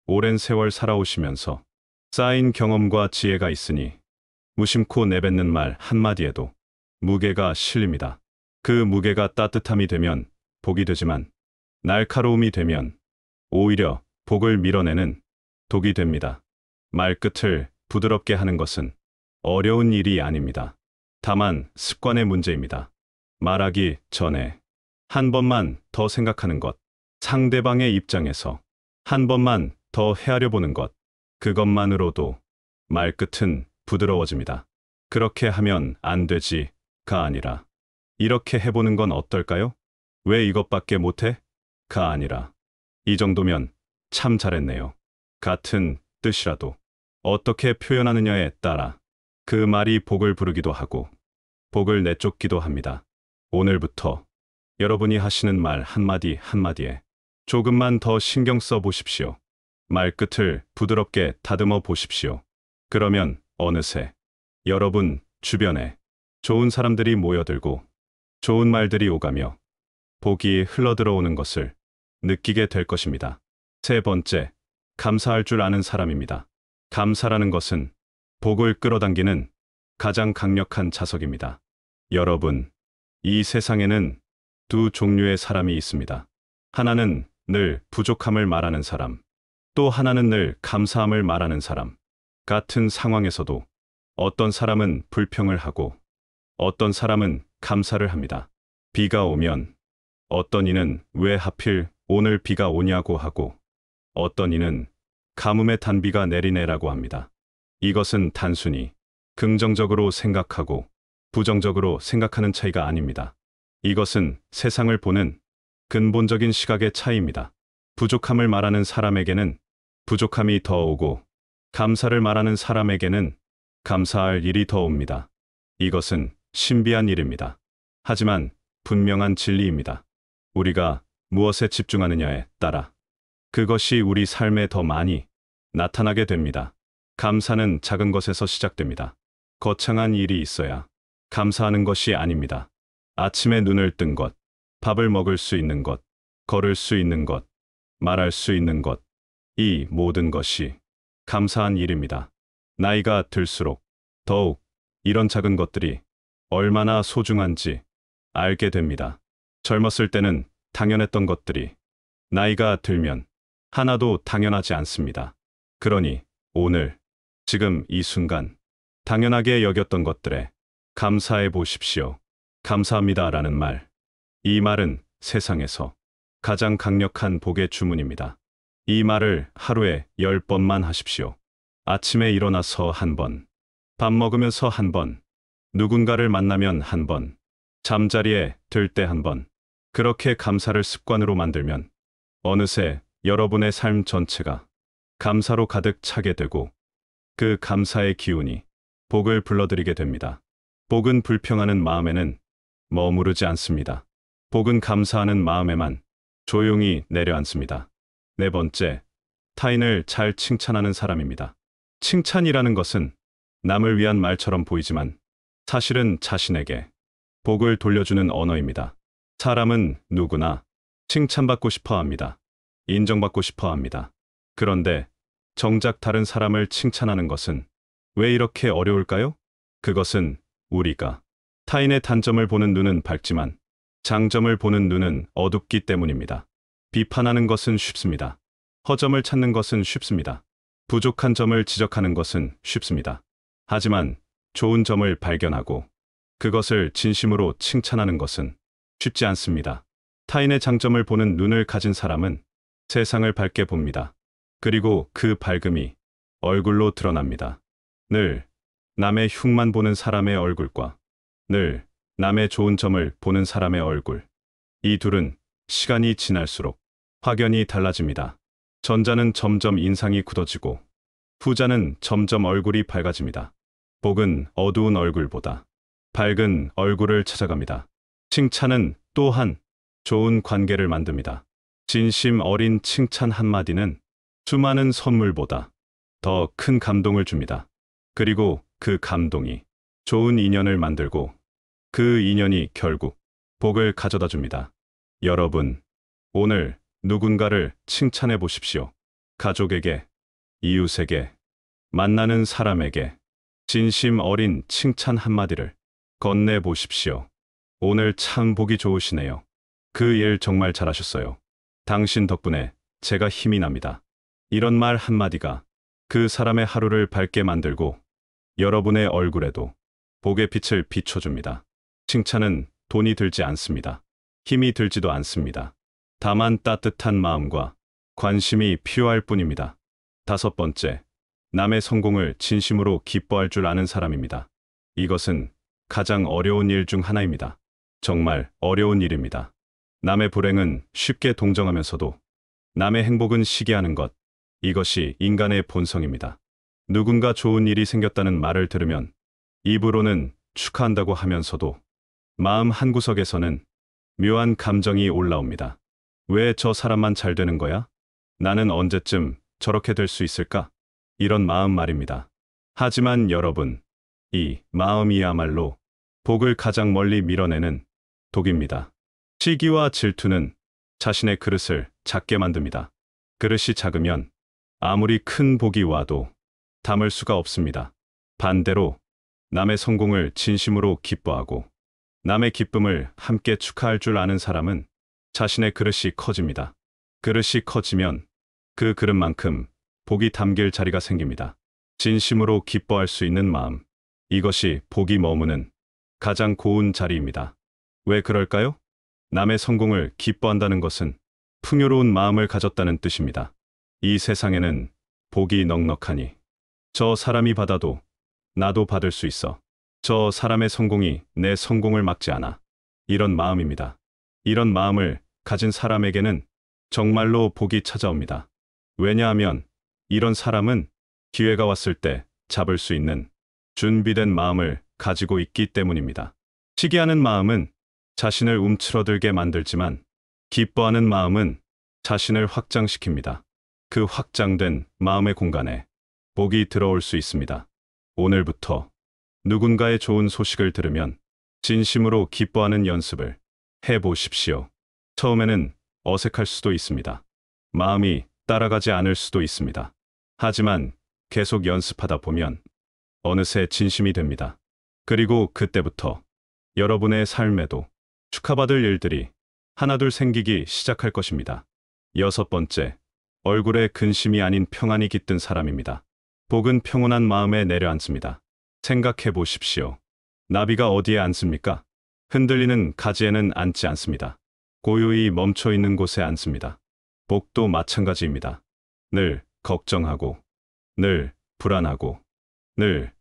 오랜 세월 살아오시면서 쌓인 경험과 지혜가 있으니 무심코 내뱉는 말 한마디에도 무게가 실립니다. 그 무게가 따뜻함이 되면 복이 되지만 날카로움이 되면 오히려 복을 밀어내는 독이 됩니다. 말끝을 부드럽게 하는 것은 어려운 일이 아닙니다. 다만 습관의 문제입니다. 말하기 전에 한 번만 더 생각하는 것, 상대방의 입장에서 한 번만 더 헤아려 보는 것, 그것만으로도 말끝은 부드러워집니다. 그렇게 하면 안 되지가 아니라 이렇게 해보는 건 어떨까요? 왜 이것밖에 못해? 가 아니라 이 정도면 참 잘했네요. 같은 뜻이라도 어떻게 표현하느냐에 따라 그 말이 복을 부르기도 하고 복을 내쫓기도 합니다. 오늘부터 여러분이 하시는 말 한마디 한마디에 조금만 더 신경 써 보십시오. 말끝을 부드럽게 다듬어 보십시오. 그러면 어느새 여러분 주변에 좋은 사람들이 모여들고 좋은 말들이 오가며 복이 흘러들어오는 것을 느끼게 될 것입니다. 세 번째, 감사할 줄 아는 사람입니다. 감사라는 것은 복을 끌어당기는 가장 강력한 자석입니다. 여러분, 이 세상에는 두 종류의 사람이 있습니다. 하나는 늘 부족함을 말하는 사람, 또 하나는 늘 감사함을 말하는 사람. 같은 상황에서도 어떤 사람은 불평을 하고 어떤 사람은 감사를 합니다. 비가 오면 어떤 이는 왜 하필 오늘 비가 오냐고 하고 어떤 이는 가뭄에 단비가 내리네라고 합니다. 이것은 단순히 긍정적으로 생각하고 부정적으로 생각하는 차이가 아닙니다. 이것은 세상을 보는 근본적인 시각의 차이입니다. 부족함을 말하는 사람에게는 부족함이 더 오고 감사를 말하는 사람에게는 감사할 일이 더 옵니다. 이것은 신비한 일입니다. 하지만 분명한 진리입니다. 우리가 무엇에 집중하느냐에 따라 그것이 우리 삶에 더 많이 나타나게 됩니다. 감사는 작은 것에서 시작됩니다. 거창한 일이 있어야 감사하는 것이 아닙니다. 아침에 눈을 뜬 것, 밥을 먹을 수 있는 것, 걸을 수 있는 것, 말할 수 있는 것, 이 모든 것이 감사한 일입니다. 나이가 들수록 더욱 이런 작은 것들이 얼마나 소중한지 알게 됩니다. 젊었을 때는 당연했던 것들이 나이가 들면 하나도 당연하지 않습니다. 그러니 오늘, 지금 이 순간, 당연하게 여겼던 것들에 감사해 보십시오. 감사합니다라는 말. 이 말은 세상에서 가장 강력한 복의 주문입니다. 이 말을 하루에 10번만 하십시오. 아침에 일어나서 한 번, 밥 먹으면서 한 번, 누군가를 만나면 한 번, 잠자리에 들 때 한 번. 그렇게 감사를 습관으로 만들면 어느새 여러분의 삶 전체가 감사로 가득 차게 되고 그 감사의 기운이 복을 불러들이게 됩니다. 복은 불평하는 마음에는 머무르지 않습니다. 복은 감사하는 마음에만 조용히 내려앉습니다. 네 번째, 타인을 잘 칭찬하는 사람입니다. 칭찬이라는 것은 남을 위한 말처럼 보이지만 사실은 자신에게 복을 돌려주는 언어입니다. 사람은 누구나 칭찬받고 싶어 합니다. 인정받고 싶어 합니다. 그런데 정작 다른 사람을 칭찬하는 것은 왜 이렇게 어려울까요? 그것은 우리가 타인의 단점을 보는 눈은 밝지만 장점을 보는 눈은 어둡기 때문입니다. 비판하는 것은 쉽습니다. 허점을 찾는 것은 쉽습니다. 부족한 점을 지적하는 것은 쉽습니다. 하지만 좋은 점을 발견하고 그것을 진심으로 칭찬하는 것은 쉽지 않습니다. 타인의 장점을 보는 눈을 가진 사람은 세상을 밝게 봅니다. 그리고 그 밝음이 얼굴로 드러납니다. 늘 남의 흉만 보는 사람의 얼굴과 늘 남의 좋은 점을 보는 사람의 얼굴. 이 둘은 시간이 지날수록 확연히 달라집니다. 전자는 점점 인상이 굳어지고 후자는 점점 얼굴이 밝아집니다. 복은 어두운 얼굴보다 밝은 얼굴을 찾아갑니다. 칭찬은 또한 좋은 관계를 만듭니다. 진심 어린 칭찬 한마디는 수많은 선물보다 더 큰 감동을 줍니다. 그리고 그 감동이 좋은 인연을 만들고 그 인연이 결국 복을 가져다 줍니다. 여러분, 오늘 누군가를 칭찬해 보십시오. 가족에게, 이웃에게, 만나는 사람에게 진심 어린 칭찬 한마디를 건네 보십시오. 오늘 참 보기 좋으시네요. 그 일 정말 잘하셨어요. 당신 덕분에 제가 힘이 납니다. 이런 말 한마디가 그 사람의 하루를 밝게 만들고 여러분의 얼굴에도 복의 빛을 비춰줍니다. 칭찬은 돈이 들지 않습니다. 힘이 들지도 않습니다. 다만 따뜻한 마음과 관심이 필요할 뿐입니다. 다섯 번째, 남의 성공을 진심으로 기뻐할 줄 아는 사람입니다. 이것은 가장 어려운 일 중 하나입니다. 정말 어려운 일입니다. 남의 불행은 쉽게 동정하면서도 남의 행복은 시기하는 것, 이것이 인간의 본성입니다. 누군가 좋은 일이 생겼다는 말을 들으면 입으로는 축하한다고 하면서도 마음 한구석에서는 묘한 감정이 올라옵니다. 왜 저 사람만 잘 되는 거야? 나는 언제쯤 저렇게 될 수 있을까? 이런 마음 말입니다. 하지만 여러분, 이 마음이야말로 복을 가장 멀리 밀어내는 독입니다. 시기와 질투는 자신의 그릇을 작게 만듭니다. 그릇이 작으면 아무리 큰 복이 와도 담을 수가 없습니다. 반대로 남의 성공을 진심으로 기뻐하고 남의 기쁨을 함께 축하할 줄 아는 사람은 자신의 그릇이 커집니다. 그릇이 커지면 그 그릇만큼 복이 담길 자리가 생깁니다. 진심으로 기뻐할 수 있는 마음, 이것이 복이 머무는 가장 고운 자리입니다. 왜 그럴까요? 남의 성공을 기뻐한다는 것은 풍요로운 마음을 가졌다는 뜻입니다. 이 세상에는 복이 넉넉하니 저 사람이 받아도 나도 받을 수 있어. 저 사람의 성공이 내 성공을 막지 않아. 이런 마음입니다. 이런 마음을 가진 사람에게는 정말로 복이 찾아옵니다. 왜냐하면 이런 사람은 기회가 왔을 때 잡을 수 있는 준비된 마음을 가지고 있기 때문입니다. 시기하는 마음은 자신을 움츠러들게 만들지만 기뻐하는 마음은 자신을 확장시킵니다. 그 확장된 마음의 공간에 복이 들어올 수 있습니다. 오늘부터 누군가의 좋은 소식을 들으면 진심으로 기뻐하는 연습을 해 보십시오. 처음에는 어색할 수도 있습니다. 마음이 따라가지 않을 수도 있습니다. 하지만 계속 연습하다 보면 어느새 진심이 됩니다. 그리고 그때부터 여러분의 삶에도 축하받을 일들이 하나둘 생기기 시작할 것입니다. 여섯 번째, 얼굴에 근심이 아닌 평안이 깃든 사람입니다. 복은 평온한 마음에 내려앉습니다. 생각해 보십시오. 나비가 어디에 앉습니까? 흔들리는 가지에는 앉지 않습니다. 고요히 멈춰 있는 곳에 앉습니다. 복도 마찬가지입니다. 늘 걱정하고, 늘 불안하고, 늘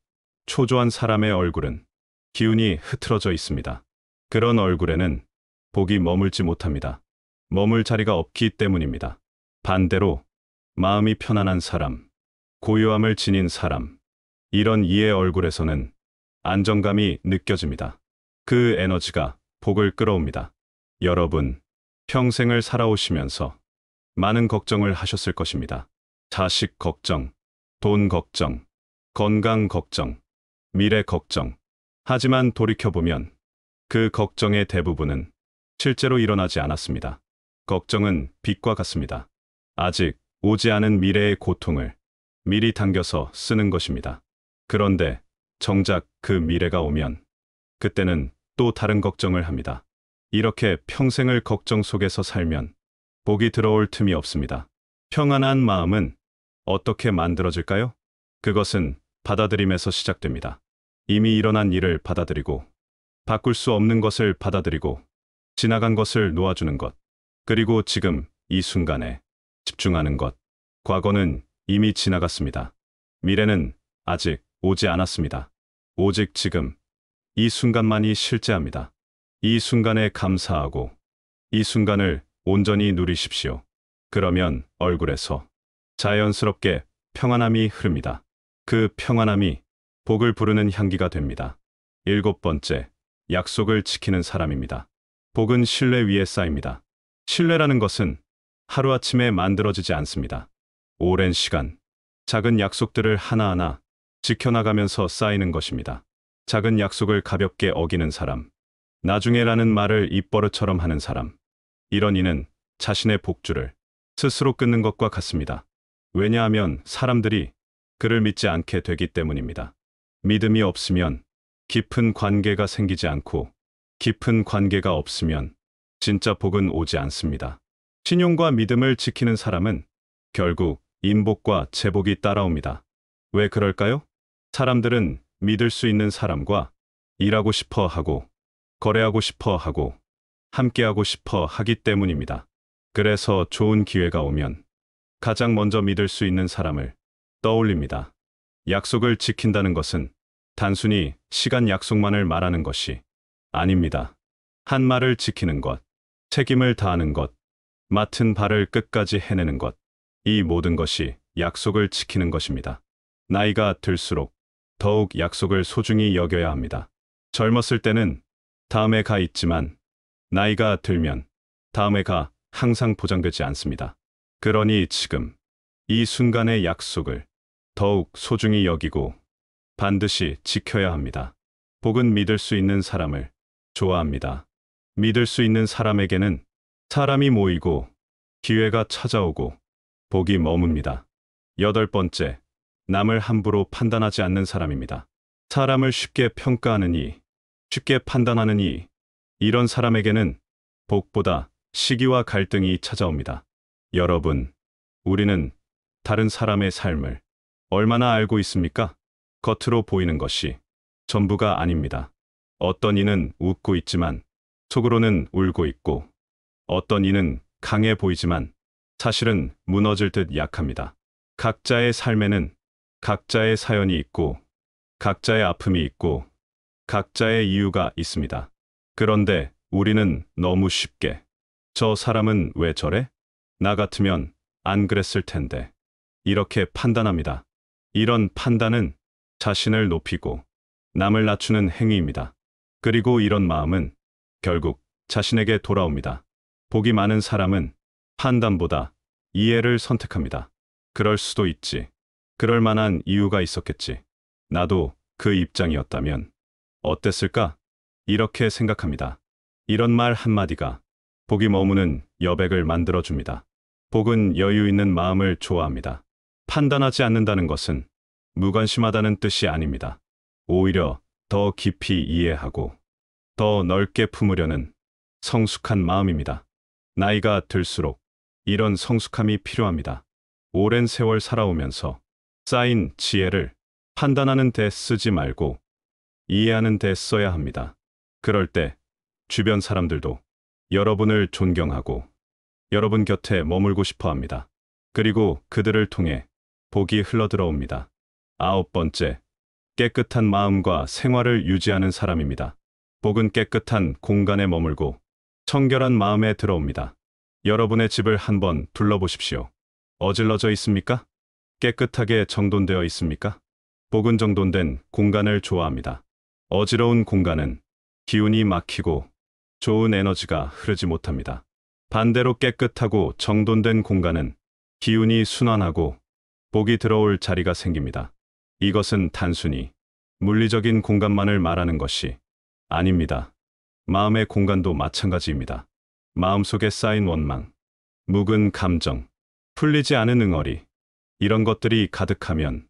초조한 사람의 얼굴은 기운이 흐트러져 있습니다. 그런 얼굴에는 복이 머물지 못합니다. 머물 자리가 없기 때문입니다. 반대로 마음이 편안한 사람, 고요함을 지닌 사람, 이런 이의 얼굴에서는 안정감이 느껴집니다. 그 에너지가 복을 끌어옵니다. 여러분, 평생을 살아오시면서 많은 걱정을 하셨을 것입니다. 자식 걱정, 돈 걱정, 건강 걱정, 미래 걱정. 하지만 돌이켜보면 그 걱정의 대부분은 실제로 일어나지 않았습니다. 걱정은 빛과 같습니다. 아직 오지 않은 미래의 고통을 미리 당겨서 쓰는 것입니다. 그런데 정작 그 미래가 오면 그때는 또 다른 걱정을 합니다. 이렇게 평생을 걱정 속에서 살면 복이 들어올 틈이 없습니다. 평안한 마음은 어떻게 만들어질까요? 그것은 받아들임에서 시작됩니다. 이미 일어난 일을 받아들이고, 바꿀 수 없는 것을 받아들이고, 지나간 것을 놓아주는 것, 그리고 지금 이 순간에 집중하는 것. 과거는 이미 지나갔습니다. 미래는 아직 오지 않았습니다. 오직 지금, 이 순간만이 실제합니다. 이 순간에 감사하고, 이 순간을 온전히 누리십시오. 그러면 얼굴에서 자연스럽게 평안함이 흐릅니다. 그 평안함이 복을 부르는 향기가 됩니다. 일곱 번째, 약속을 지키는 사람입니다. 복은 신뢰 위에 쌓입니다. 신뢰라는 것은 하루아침에 만들어지지 않습니다. 오랜 시간, 작은 약속들을 하나하나 지켜나가면서 쌓이는 것입니다. 작은 약속을 가볍게 어기는 사람, 나중에라는 말을 입버릇처럼 하는 사람, 이런 이는 자신의 복주를 스스로 끊는 것과 같습니다. 왜냐하면 사람들이 그를 믿지 않게 되기 때문입니다. 믿음이 없으면 깊은 관계가 생기지 않고, 깊은 관계가 없으면 진짜 복은 오지 않습니다. 신용과 믿음을 지키는 사람은 결국 인복과 제복이 따라옵니다. 왜 그럴까요? 사람들은 믿을 수 있는 사람과 일하고 싶어 하고, 거래하고 싶어 하고, 함께하고 싶어 하기 때문입니다. 그래서 좋은 기회가 오면 가장 먼저 믿을 수 있는 사람을 떠올립니다. 약속을 지킨다는 것은 단순히 시간 약속만을 말하는 것이 아닙니다. 한 말을 지키는 것, 책임을 다하는 것, 맡은 바를 끝까지 해내는 것, 이 모든 것이 약속을 지키는 것입니다. 나이가 들수록 더욱 약속을 소중히 여겨야 합니다. 젊었을 때는 다음에 가 있지만 나이가 들면 다음에 가 항상 보장되지 않습니다. 그러니 지금 이 순간의 약속을 더욱 소중히 여기고 반드시 지켜야 합니다. 복은 믿을 수 있는 사람을 좋아합니다. 믿을 수 있는 사람에게는 사람이 모이고 기회가 찾아오고 복이 머뭅니다. 여덟 번째, 남을 함부로 판단하지 않는 사람입니다. 사람을 쉽게 평가하는 이, 쉽게 판단하는 이, 이런 사람에게는 복보다 시기와 갈등이 찾아옵니다. 여러분, 우리는 다른 사람의 삶을 얼마나 알고 있습니까? 겉으로 보이는 것이 전부가 아닙니다. 어떤 이는 웃고 있지만 속으로는 울고 있고, 어떤 이는 강해 보이지만 사실은 무너질 듯 약합니다. 각자의 삶에는 각자의 사연이 있고, 각자의 아픔이 있고, 각자의 이유가 있습니다. 그런데 우리는 너무 쉽게 저 사람은 왜 저래? 나 같으면 안 그랬을 텐데, 이렇게 판단합니다. 이런 판단은 자신을 높이고 남을 낮추는 행위입니다. 그리고 이런 마음은 결국 자신에게 돌아옵니다. 복이 많은 사람은 판단보다 이해를 선택합니다. 그럴 수도 있지. 그럴 만한 이유가 있었겠지. 나도 그 입장이었다면 어땠을까? 이렇게 생각합니다. 이런 말 한마디가 복이 머무는 여백을 만들어줍니다. 복은 여유 있는 마음을 좋아합니다. 판단하지 않는다는 것은 무관심하다는 뜻이 아닙니다. 오히려 더 깊이 이해하고 더 넓게 품으려는 성숙한 마음입니다. 나이가 들수록 이런 성숙함이 필요합니다. 오랜 세월 살아오면서 쌓인 지혜를 판단하는 데 쓰지 말고 이해하는 데 써야 합니다. 그럴 때 주변 사람들도 여러분을 존경하고 여러분 곁에 머물고 싶어 합니다. 그리고 그들을 통해 복이 흘러들어옵니다. 9번째, 깨끗한 마음과 생활을 유지하는 사람입니다. 복은 깨끗한 공간에 머물고 청결한 마음에 들어옵니다. 여러분의 집을 한번 둘러보십시오. 어질러져 있습니까? 깨끗하게 정돈되어 있습니까? 복은 정돈된 공간을 좋아합니다. 어지러운 공간은 기운이 막히고 좋은 에너지가 흐르지 못합니다. 반대로 깨끗하고 정돈된 공간은 기운이 순환하고 복이 들어올 자리가 생깁니다. 이것은 단순히 물리적인 공간만을 말하는 것이 아닙니다. 마음의 공간도 마찬가지입니다. 마음속에 쌓인 원망, 묵은 감정, 풀리지 않은 응어리, 이런 것들이 가득하면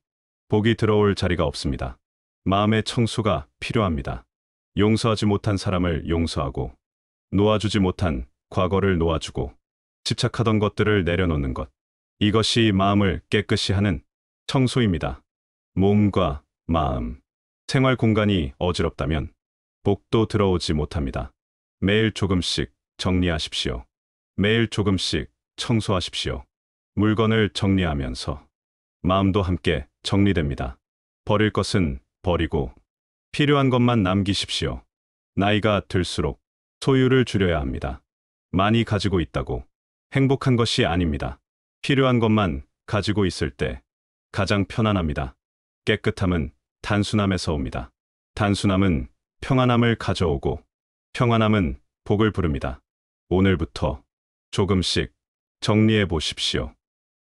복이 들어올 자리가 없습니다. 마음의 청소가 필요합니다. 용서하지 못한 사람을 용서하고 놓아주지 못한 과거를 놓아주고 집착하던 것들을 내려놓는 것. 이것이 마음을 깨끗이 하는 청소입니다. 몸과 마음, 생활 공간이 어지럽다면 복도 들어오지 못합니다. 매일 조금씩 정리하십시오. 매일 조금씩 청소하십시오. 물건을 정리하면서 마음도 함께 정리됩니다. 버릴 것은 버리고 필요한 것만 남기십시오. 나이가 들수록 소유를 줄여야 합니다. 많이 가지고 있다고 행복한 것이 아닙니다. 필요한 것만 가지고 있을 때 가장 편안합니다. 깨끗함은 단순함에서 옵니다. 단순함은 평안함을 가져오고 평안함은 복을 부릅니다. 오늘부터 조금씩 정리해 보십시오.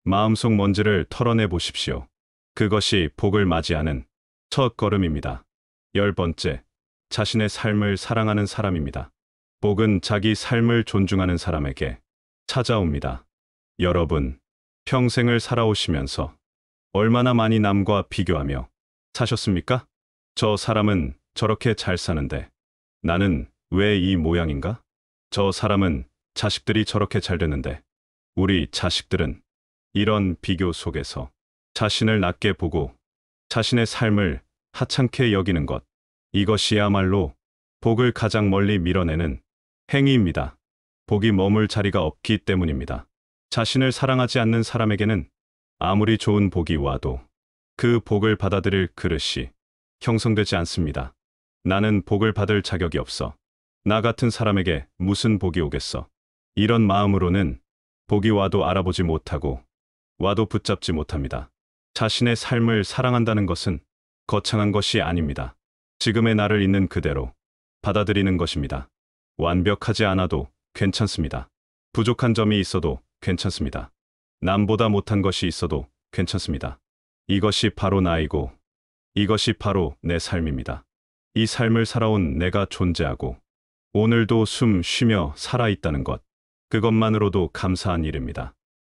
마음속 먼지를 털어내 보십시오. 그것이 복을 맞이하는 첫 걸음입니다. 10번째, 자신의 삶을 사랑하는 사람입니다. 복은 자기 삶을 존중하는 사람에게 찾아옵니다. 여러분, 평생을 살아오시면서 얼마나 많이 남과 비교하며 사셨습니까? 저 사람은 저렇게 잘 사는데 나는 왜 이 모양인가? 저 사람은 자식들이 저렇게 잘 되는데 우리 자식들은, 이런 비교 속에서 자신을 낮게 보고 자신의 삶을 하찮게 여기는 것, 이것이야말로 복을 가장 멀리 밀어내는 행위입니다. 복이 머물 자리가 없기 때문입니다. 자신을 사랑하지 않는 사람에게는 아무리 좋은 복이 와도 그 복을 받아들일 그릇이 형성되지 않습니다. 나는 복을 받을 자격이 없어. 나 같은 사람에게 무슨 복이 오겠어. 이런 마음으로는 복이 와도 알아보지 못하고 와도 붙잡지 못합니다. 자신의 삶을 사랑한다는 것은 거창한 것이 아닙니다. 지금의 나를 있는 그대로 받아들이는 것입니다. 완벽하지 않아도 괜찮습니다. 부족한 점이 있어도 괜찮습니다. 남보다 못한 것이 있어도 괜찮습니다. 이것이 바로 나이고 이것이 바로 내 삶입니다. 이 삶을 살아온 내가 존재하고 오늘도 숨 쉬며 살아있다는 것, 그것만으로도 감사한 일입니다.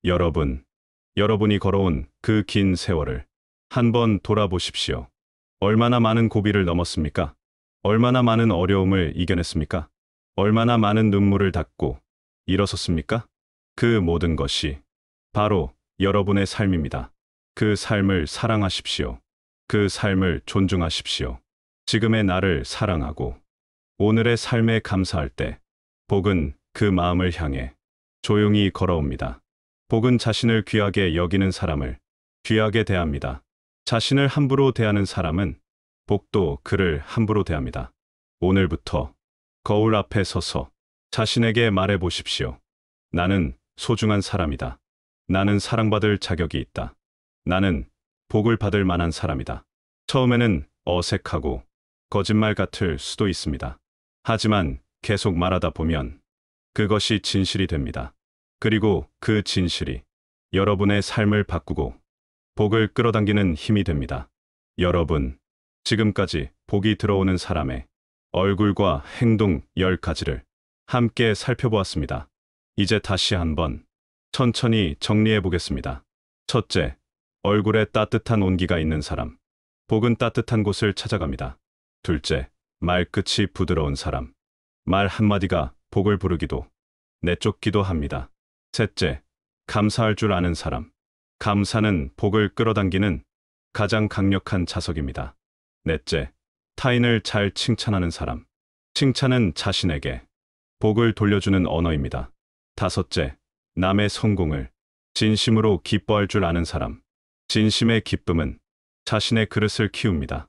여러분이 걸어온 그 긴 세월을 한번 돌아보십시오. 얼마나 많은 고비를 넘었습니까? 얼마나 많은 어려움을 이겨냈습니까? 얼마나 많은 눈물을 닦고 일어섰습니까? 그 모든 것이 바로 여러분의 삶입니다. 그 삶을 사랑하십시오. 그 삶을 존중하십시오. 지금의 나를 사랑하고 오늘의 삶에 감사할 때 복은 그 마음을 향해 조용히 걸어옵니다. 복은 자신을 귀하게 여기는 사람을 귀하게 대합니다. 자신을 함부로 대하는 사람은 복도 그를 함부로 대합니다. 오늘부터 거울 앞에 서서 자신에게 말해 보십시오. 나는 소중한 사람이다. 나는 사랑받을 자격이 있다. 나는 복을 받을 만한 사람이다. 처음에는 어색하고 거짓말 같을 수도 있습니다. 하지만 계속 말하다 보면 그것이 진실이 됩니다. 그리고 그 진실이 여러분의 삶을 바꾸고 복을 끌어당기는 힘이 됩니다. 여러분, 지금까지 복이 들어오는 사람의 얼굴과 행동 10가지를 함께 살펴보았습니다. 이제 다시 한번 천천히 정리해 보겠습니다. 첫째, 얼굴에 따뜻한 온기가 있는 사람. 복은 따뜻한 곳을 찾아갑니다. 둘째, 말끝이 부드러운 사람. 말 한마디가 복을 부르기도, 내쫓기도 합니다. 셋째, 감사할 줄 아는 사람. 감사는 복을 끌어당기는 가장 강력한 자석입니다. 넷째, 타인을 잘 칭찬하는 사람. 칭찬은 자신에게 복을 돌려주는 언어입니다. 다섯째, 남의 성공을 진심으로 기뻐할 줄 아는 사람. 진심의 기쁨은 자신의 그릇을 키웁니다.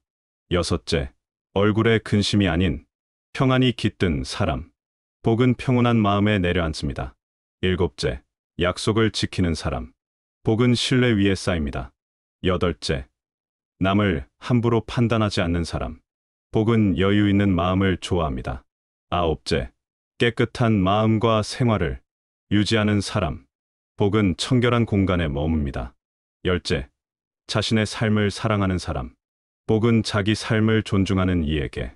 여섯째, 얼굴에 근심이 아닌 평안이 깃든 사람. 복은 평온한 마음에 내려앉습니다. 일곱째, 약속을 지키는 사람. 복은 신뢰 위에 쌓입니다. 여덟째, 남을 함부로 판단하지 않는 사람. 복은 여유 있는 마음을 좋아합니다. 아홉째, 깨끗한 마음과 생활을 유지하는 사람. 복은 청결한 공간에 머뭅니다. 열째, 자신의 삶을 사랑하는 사람. 복은 자기 삶을 존중하는 이에게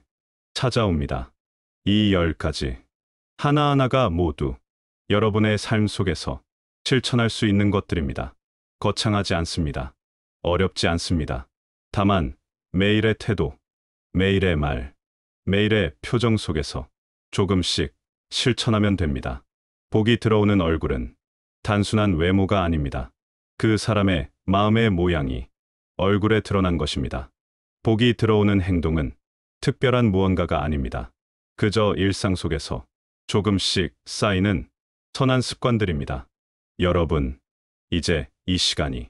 찾아옵니다. 이 10가지 하나하나가 모두 여러분의 삶 속에서 실천할 수 있는 것들입니다. 거창하지 않습니다. 어렵지 않습니다. 다만 매일의 태도, 매일의 말, 매일의 표정 속에서 조금씩 실천하면 됩니다. 복이 들어오는 얼굴은 단순한 외모가 아닙니다. 그 사람의 마음의 모양이 얼굴에 드러난 것입니다. 복이 들어오는 행동은 특별한 무언가가 아닙니다. 그저 일상 속에서 조금씩 쌓이는 선한 습관들입니다. 여러분, 이제 이 시간이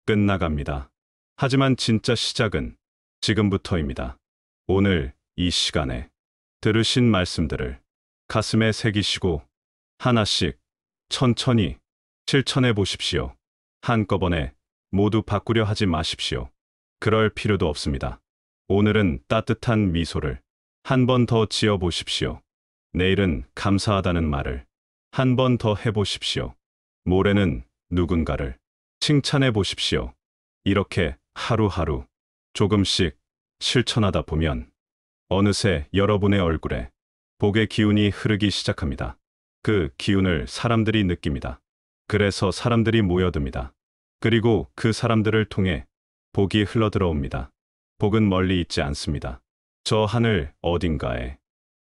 끝나갑니다. 하지만 진짜 시작은 지금부터입니다. 오늘 이 시간에 들으신 말씀들을 가슴에 새기시고 하나씩 천천히 실천해 보십시오. 한꺼번에 모두 바꾸려 하지 마십시오. 그럴 필요도 없습니다. 오늘은 따뜻한 미소를 한 번 더 지어 보십시오. 내일은 감사하다는 말을 한 번 더 해보십시오. 모레는 누군가를 칭찬해 보십시오. 이렇게 하루하루 조금씩 실천하다 보면 어느새 여러분의 얼굴에 복의 기운이 흐르기 시작합니다. 그 기운을 사람들이 느낍니다. 그래서 사람들이 모여듭니다. 그리고 그 사람들을 통해 복이 흘러들어옵니다. 복은 멀리 있지 않습니다. 저 하늘 어딘가에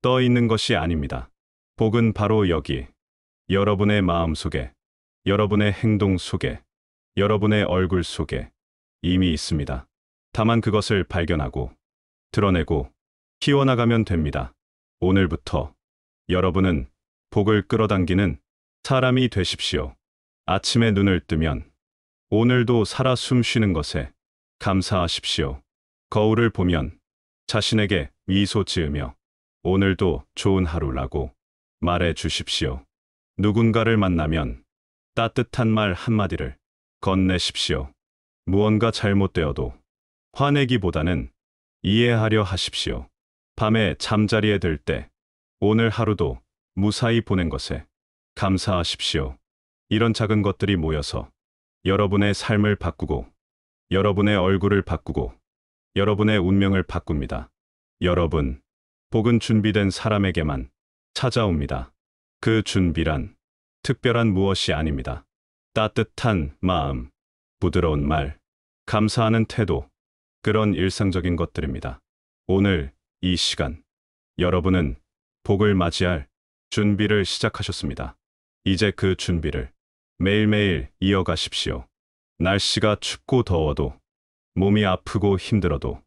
떠 있는 것이 아닙니다. 복은 바로 여기, 여러분의 마음 속에, 여러분의 행동 속에, 여러분의 얼굴 속에 이미 있습니다. 다만 그것을 발견하고, 드러내고, 키워나가면 됩니다. 오늘부터 여러분은 복을 끌어당기는 사람이 되십시오. 아침에 눈을 뜨면 오늘도 살아 숨 쉬는 것에 감사하십시오. 거울을 보면 자신에게 미소 지으며 오늘도 좋은 하루라고 말해 주십시오. 누군가를 만나면 따뜻한 말 한마디를 건네십시오. 무언가 잘못되어도 화내기보다는 이해하려 하십시오. 밤에 잠자리에 들 때 오늘 하루도 무사히 보낸 것에 감사하십시오. 이런 작은 것들이 모여서 여러분의 삶을 바꾸고 여러분의 얼굴을 바꾸고 여러분의 운명을 바꿉니다. 여러분, 복은 준비된 사람에게만 찾아옵니다. 그 준비란 특별한 무엇이 아닙니다. 따뜻한 마음, 부드러운 말, 감사하는 태도, 그런 일상적인 것들입니다. 오늘 이 시간, 여러분은 복을 맞이할 준비를 시작하셨습니다. 이제 그 준비를 매일매일 이어가십시오. 날씨가 춥고 더워도, 몸이 아프고 힘들어도,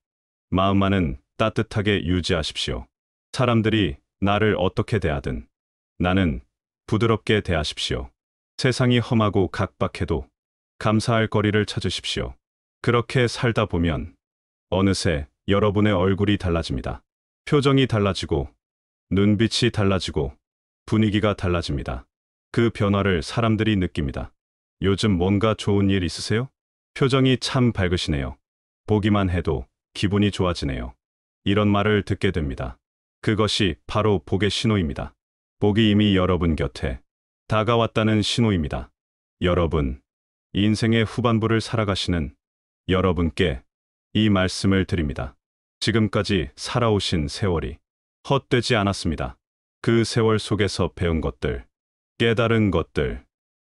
마음만은 따뜻하게 유지하십시오. 사람들이 나를 어떻게 대하든 나는 부드럽게 대하십시오. 세상이 험하고 각박해도 감사할 거리를 찾으십시오. 그렇게 살다 보면 어느새 여러분의 얼굴이 달라집니다. 표정이 달라지고 눈빛이 달라지고 분위기가 달라집니다. 그 변화를 사람들이 느낍니다. 요즘 뭔가 좋은 일 있으세요? 표정이 참 밝으시네요. 보기만 해도 기분이 좋아지네요. 이런 말을 듣게 됩니다. 그것이 바로 복의 신호입니다. 복이 이미 여러분 곁에 다가왔다는 신호입니다. 여러분, 인생의 후반부를 살아가시는 여러분께 이 말씀을 드립니다. 지금까지 살아오신 세월이 헛되지 않았습니다. 그 세월 속에서 배운 것들, 깨달은 것들,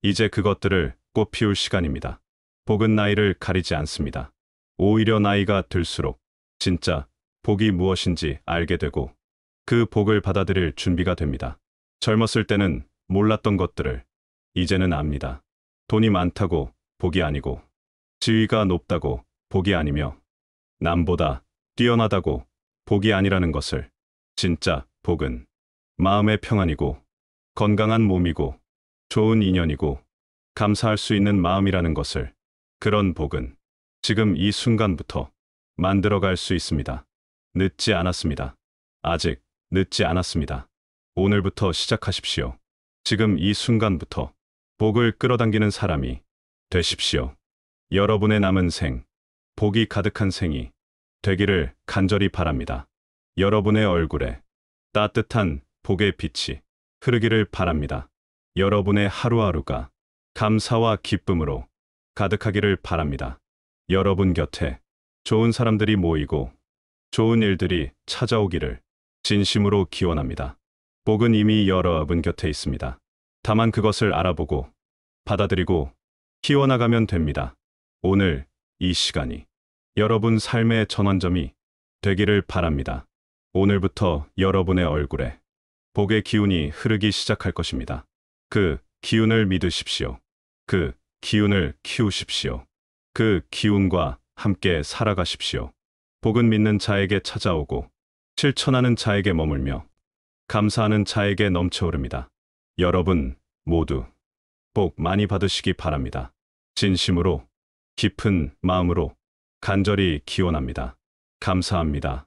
이제 그것들을 꽃피울 시간입니다. 복은 나이를 가리지 않습니다. 오히려 나이가 들수록 진짜 복이 무엇인지 알게 되고 그 복을 받아들일 준비가 됩니다. 젊었을 때는 몰랐던 것들을 이제는 압니다. 돈이 많다고 복이 아니고, 지위가 높다고 복이 아니며, 남보다 뛰어나다고 복이 아니라는 것을. 진짜 복은 마음의 평안이고, 건강한 몸이고, 좋은 인연이고, 감사할 수 있는 마음이라는 것을. 그런 복은 지금 이 순간부터 만들어갈 수 있습니다. 늦지 않았습니다. 아직 늦지 않았습니다. 오늘부터 시작하십시오. 지금 이 순간부터 복을 끌어당기는 사람이 되십시오. 여러분의 남은 생, 복이 가득한 생이 되기를 간절히 바랍니다. 여러분의 얼굴에 따뜻한 복의 빛이 흐르기를 바랍니다. 여러분의 하루하루가 감사와 기쁨으로 가득하기를 바랍니다. 여러분 곁에 좋은 사람들이 모이고 좋은 일들이 찾아오기를 진심으로 기원합니다. 복은 이미 여러분 곁에 있습니다. 다만 그것을 알아보고 받아들이고 키워나가면 됩니다. 오늘 이 시간이 여러분 삶의 전환점이 되기를 바랍니다. 오늘부터 여러분의 얼굴에 복의 기운이 흐르기 시작할 것입니다. 그 기운을 믿으십시오. 그 기운을 키우십시오. 그 기운과 함께 살아가십시오. 복은 믿는 자에게 찾아오고 실천하는 자에게 머물며 감사하는 자에게 넘쳐오릅니다. 여러분 모두 복 많이 받으시기 바랍니다. 진심으로 깊은 마음으로 간절히 기원합니다. 감사합니다.